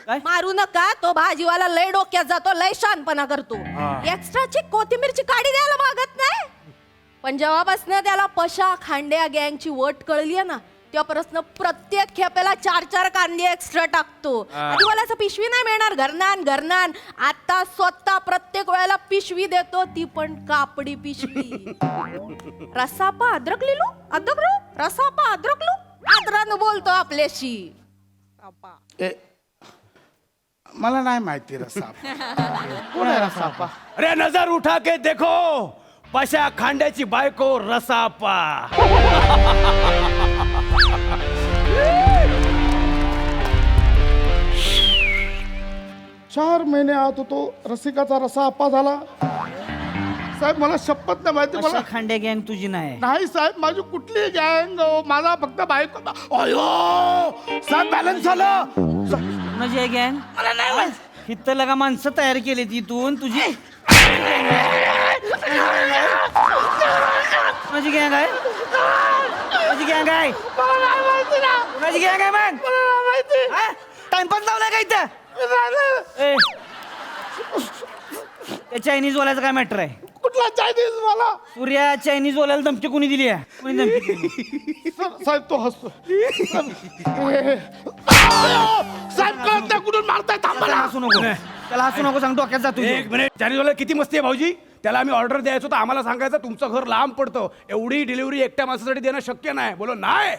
Speaker 5: काय?
Speaker 12: मारू नका तो भाजीवाला लय डोक्यात जातो लय शानपणा करतो एक्स्ट्राची कोथिंबीरची काडी द्यायला मागत नाही पण जेव्हापासून त्याला पशा खांड्या गँगची वट कळली आहे ना तेव्हापासून प्रत्येक खेपेला 4-4 कांदे एक्स्ट्रा टाकतो आधी बोलायचं पिशवी नाही मिळणार घरनान आता स्वतः प्रत्येक वेळेला पिशवी देतो ती पण कापडी पिशवी रसापा अद्रकलेलो अद्रकलो रसापा अद्रकलो आदरानं बोलतो आपल्याशी
Speaker 13: मला नाही माहिती रसापा कोण आहे रसापा
Speaker 14: अरे नजर उठा के देखो पशा खांड्याची बायको रसापा
Speaker 13: 4 महिने आत होतो रसिकाचा रसा आपा झाला साहेब मला शपथ नाही माहिती मला
Speaker 5: खांड्या गँग तुझी नाही
Speaker 13: नाही साहेब माझी कुठली गँग माझा फक्त बायको अयो साहेब बॅलन्स झालं
Speaker 5: म्हणजे गँग मला नाही माहित इथं लगा माणसं तयार केली तिथून तुझी माझी गँग आहे माझी गँग आहे माझी गँग आहे मग टाइमपास लावलाय का इथं त्या चायनीज वाल्याचं काय मॅटर आहे
Speaker 13: कुठला चायनीज मला
Speaker 5: सूर्या चायनीज वाल्याला धमकी कोणी दिली आहे कोणी धमकी दिली
Speaker 13: साहेब तो हसतो साहेब कळत नाही कुठून मारताय
Speaker 5: त्याला हसू नको त्याला हसू नको सांग डोक्यात जातो
Speaker 14: एक मिनिट चायनीजवाला किती मस्ती आहे भाऊजी त्याला आम्ही ऑर्डर द्यायचो तर आम्हाला सांगायचं तुमचं घर लांब पडतं एवढी डिलिव्हरी एकट्या माणसासाठी देणं शक्य नाही बोलो नाही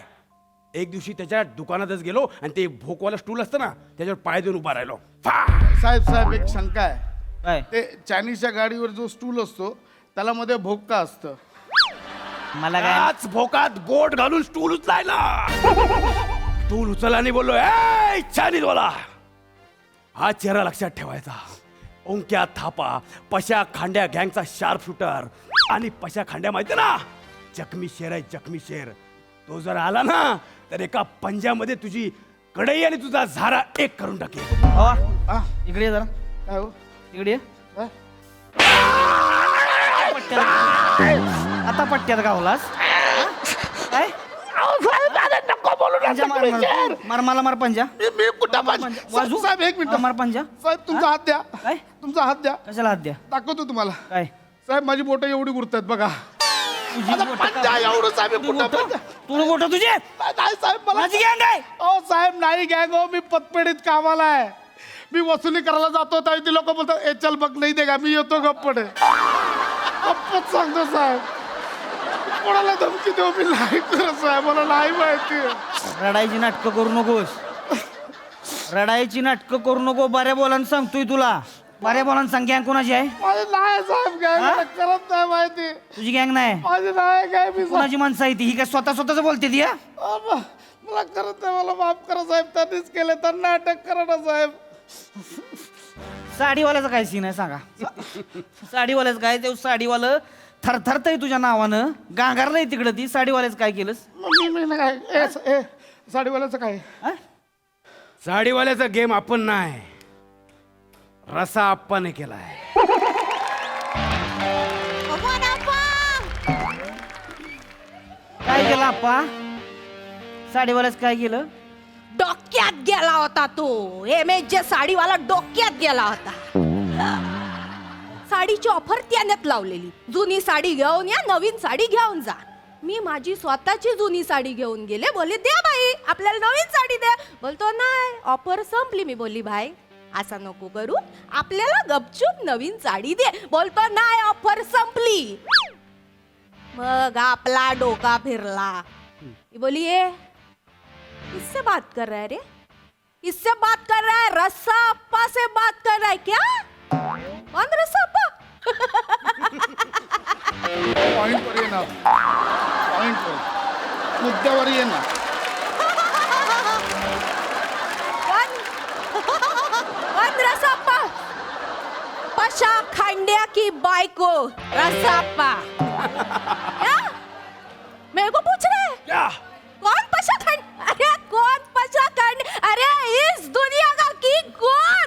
Speaker 14: एक दिवशी त्याच्या दुकानातच गेलो आणि ते भोकवाला स्टूल असतं ना त्याच्यावर पाय देऊन उभा राहिलो
Speaker 13: साहेब एक शंका आहे
Speaker 5: काय
Speaker 13: ते चायनीजच्या गाडीवर जो स्टूल असतो त्याला मध्ये भोका असतं
Speaker 5: मला काय
Speaker 14: याच भोकात बोट घालून स्टूल उचलायला स्टूल उचलला आणि बोललो ए चायनीजवाला हा चेहरा लक्षात ठेवायचा ओंक्या थापा पशा खांड्या गँगचा शार्प शूटर आणि पशा खांड्या माहिती ना जखमी शेर आहे जखमी शेर तो जर आला ना तर एका पंजामध्ये तुझी कढई आणि तुझा झारा एक करून टाकेल
Speaker 5: इकडे ये जरा
Speaker 13: काय हो
Speaker 5: इकडे ये.
Speaker 13: काय?
Speaker 5: आता पट्ट्यात गावलास काय पंजा मार मला मार पंजा
Speaker 13: मी कुठं
Speaker 5: वाजू?
Speaker 13: साहेब एक मिनिट
Speaker 5: मार पंजा
Speaker 13: साहेब तुमचा हात द्या
Speaker 5: काय
Speaker 13: तुमचा हात द्या
Speaker 5: कशाला हात द्या
Speaker 13: दाखवतो तुम्हाला
Speaker 5: काय
Speaker 13: साहेब माझी बोटं एवढी गुरतात बघा
Speaker 5: तुझी
Speaker 13: आता
Speaker 5: बोटं
Speaker 13: पंजा एवढं साहेब कुठं पंजा?
Speaker 5: तुला गोट तुझे
Speaker 13: नाही साहेब मला
Speaker 5: माझी गँग आहे
Speaker 13: ओ साहेब नाही गँग हो मी पतपेढीत कामाला आहे मी वसुली करायला जातो तर ती लोक बोलतात ए चल बघ नाही दे का मी येतो गप्पडे गप्पच सांगतो साहेब कोणाला धमकी देऊ मी नाही करत साहेब मला नाही माहिती
Speaker 5: रडायची नाटकं करू नकोस रडायची नाटकं करू नको बऱ्या बोलान सांगतोय तुला बऱ्या बोलान सांग गँग कोणाची आहे
Speaker 13: माझी नाही साहेब गँग करत नाही माहिती
Speaker 5: तुझी गँग नाही
Speaker 13: माझी नाही काय मी
Speaker 5: कोणाची माणसं आहे ती ही काय स्वतःच बोलते ती हा?
Speaker 13: मला करत नाही मला माफ करा साहेब त्यांनीच केलं त्यांना अटक करा ना साहेब
Speaker 5: साडीवाल्याचं काय सीन आहे सांगा साडीवाल्याचं काय ते साडीवालं थरथरतय तुझ्या नावानं गांगारलंय तिकडं ती साडीवाल्याचं काय केलंस
Speaker 13: मी काय ए साडीवाल्याचं काय
Speaker 5: हा?
Speaker 14: साडीवाल्याचा गेम आपण नाही रसा आप्पाने केलाय
Speaker 5: काय केलं आप्पा साडीवाल्याच काय केलं
Speaker 12: डोक्यात गेला होता तो जे साडीवाला डोक्यात गेला होता साडीची ऑफर त्यानेच लावलेली जुनी साडी घेऊन या नवीन साडी घेऊन जा मी माझी स्वतःची जुनी साडी घेऊन गेले बोलले द्या बाई आपल्याला नवीन साडी द्या बोलतो नाही ऑफर संपली मी बोलली भाई असं नको करू आपल्याला गपचूप नवीन साडी दे बोलतो नाही ऑफर संपली मग आपला डोका फिरला मी बोली ए किससे बात कर रहा है रे किससे बात कर रहा है रसाप्पा से बात कर रहा है क्या कौन रसाप्पा
Speaker 13: पॉइंट वर ये ना पॉइंट वर मुद्द्यावर ये ना
Speaker 12: कौन रसाप्पा पशा खांड्या की बाइको रसाप्पा क्या मेरे को पूछ रहे हैं
Speaker 14: क्या
Speaker 12: कौन पशा खंड अरे कौन पशा खंड अरे इस दुनिया का किंग कौन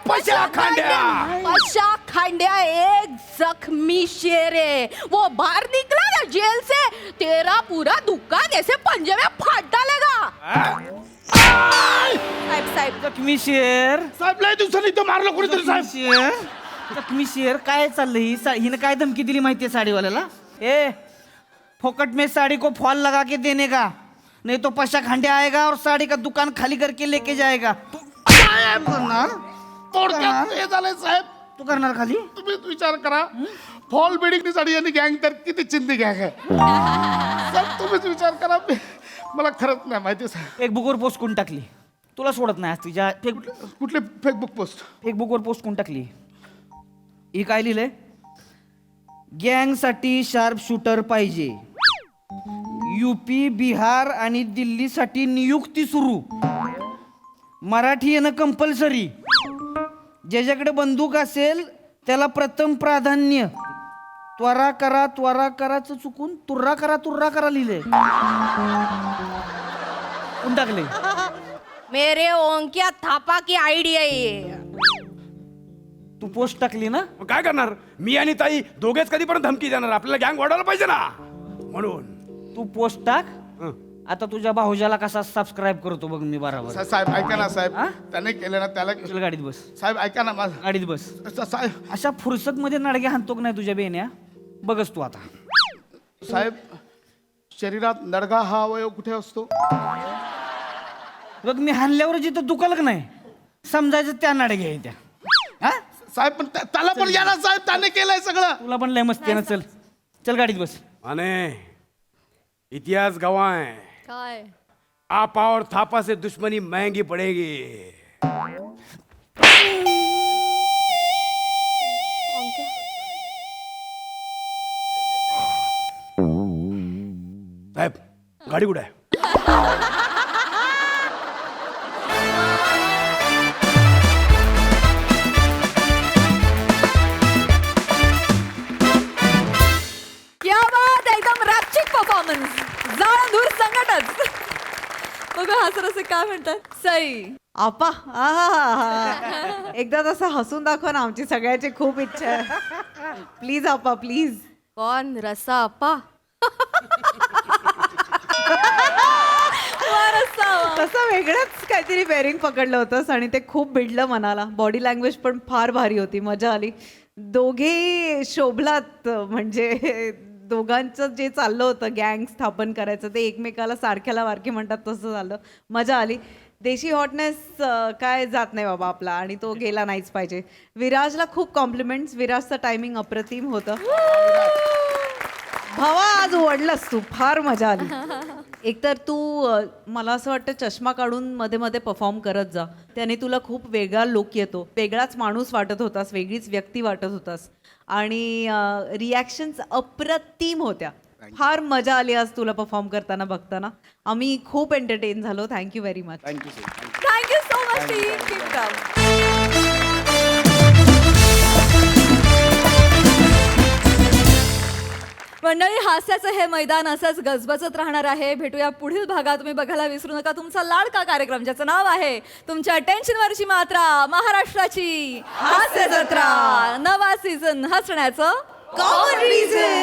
Speaker 14: पशा खांड्या
Speaker 12: खांड्या एक जख्मी शेर है, वो बाहर निकला ना जेल से, तेरा पूरा दुकान ऐसे पंजे में फाड़ डालेगा. साहेब साहेब
Speaker 4: जखमी शेर
Speaker 13: साहेब लय दिवसांनी इथं मारलं कोणीतरी साहेब.
Speaker 4: शेर जखमी शेर काय चाललंय हिनं काय धमकी दिली माहितीये साडीवाल्याला? ए फोकट में साड़ी को फॉल लगा के देने का, नहीं तो पशा खांडे आएगा और साड़ी का दुकान खाली करके लेके जाएगा. तू करणार?
Speaker 13: थोडक्यात हे झालंय साहेब,
Speaker 4: तू करणार खाली?
Speaker 13: तुम्हीच विचार करा. फॉल बिल्डिंग साठी यांनी गँग तर किती चिंदी गँग आहे. साहेब तुम्हीच विचार करा. मला खरंच नाही माहिती साहेब.
Speaker 4: एक बुकवर पोस्ट कोण टाकली? तुला सोडत नाही आज तुझ्या
Speaker 13: कुठले फेसबुक पोस्ट?
Speaker 4: फेसबुकवर पोस्ट कोण टाकली? ही काय लिहिलंय? गँग साठी शार्प शूटर पाहिजे, यूपी बिहार आणि दिल्लीसाठी नियुक्ती सुरू, मराठी येणं कंपल्सरी, ज्याच्याकडे बंदूक असेल त्याला प्रथम प्राधान्य, त्वरा कराचं चुकून तुर्रा करा लिहिलंय. कोण टाकले?
Speaker 12: मेरे ओंक्या थापा की आइडिया ये.
Speaker 4: तू पोस्ट टाकली ना?
Speaker 14: मग काय करणार? मी आणि ताई दोघेच कधीपर्यंत धमकी देणार? आपल्याला गँग वाढवलं पाहिजे ना, म्हणून.
Speaker 4: तू पोस्ट टाक. आता तुझ्या भाऊजाला कसा सबस्क्राईब करतो बघ मी बरोबर.
Speaker 13: साहेब ऐका ना साहेब, त्याने केलं ना त्याला.
Speaker 4: चल गाडीत बस.
Speaker 13: साहेब ऐका ना माझं.
Speaker 4: गाडीत बस.
Speaker 13: साहेब
Speaker 4: अशा फुरसत मध्ये नडगे हाणतो का नाही तुझ्या बेन्या? बघच तू आता.
Speaker 13: साहेब शरीरात नडगा हा अवयव कुठे असतो?
Speaker 4: बघ मी हाणल्यावर जिथं दुखाल का नाही समजायचं त्या नडगे आहे त्या. हा
Speaker 13: साहेब पण त्याला पण या ना साहेब, त्याने केलंय सगळं.
Speaker 4: तुला पण लय मस्ती आहे ना. चल चल गाडीत बस.
Speaker 14: आणि इतिहास गवाह है,
Speaker 1: काय
Speaker 14: आपा और थापा से दुश्मनी महंगी पड़ेगी. साहेब गाडी कुठे आहे?
Speaker 1: क्या बात, एकदम रॅपचिक परफॉर्मन्स, जाणून संकटच. बघा हसर असे काय म्हणतात. सई
Speaker 10: आपा आहा, एकदा तसं हसून दाखवा ना, आमची सगळ्याची खूप इच्छा आहे. प्लीज आपा प्लीज.
Speaker 12: कौन रसा अप्पा?
Speaker 10: तसं वेगळंच काहीतरी बेरिंग पकडलं होतंस आणि ते खूप भिडलं मनाला. बॉडी लँग्वेज पण फार भारी होती, मजा आली. दोघे शोभलात, म्हणजे दोघांचं जे चाललं होतं गँग स्थापन करायचं ते एकमेकाला सारख्याला वारखे म्हणतात तसं झालं. मजा आली. देशी हॉटनेस काय जात नाही बाबा आपला, आणि तो गेला नाहीच पाहिजे. विराजला खूप कॉम्प्लिमेंट्स. विराजचं टायमिंग अप्रतिम होतं. भावा आज ओढलंस तू, फार मजा आली. एकतर तू मला असं वाटतं चष्मा काढून मध्ये मध्ये परफॉर्म करत जा, त्याने तुला खूप वेगळा लुक येतो. वेगळाच माणूस वाटत होतास, वेगळीच व्यक्ती वाटत होतास, आणि रिॲक्शन्स अप्रतिम होत्या. फार मजा आली आज तुला परफॉर्म करताना बघताना. आम्ही खूप एंटरटेन झालो. Thank you very much.
Speaker 1: Thank you so much team. Keep come. मंडळी, हास्याचं हे मैदान असंच गजबजत राहणार आहे. भेटूया पुढील भागात. तुम्ही बघायला विसरू नका तुमचा लाडका कार्यक्रम, ज्याचं नाव आहे तुमच्या टेन्शनवरची मात्रा, महाराष्ट्राची हास्य जत्रा. नवा सीझन हसण्याचं कॉमन रिझन.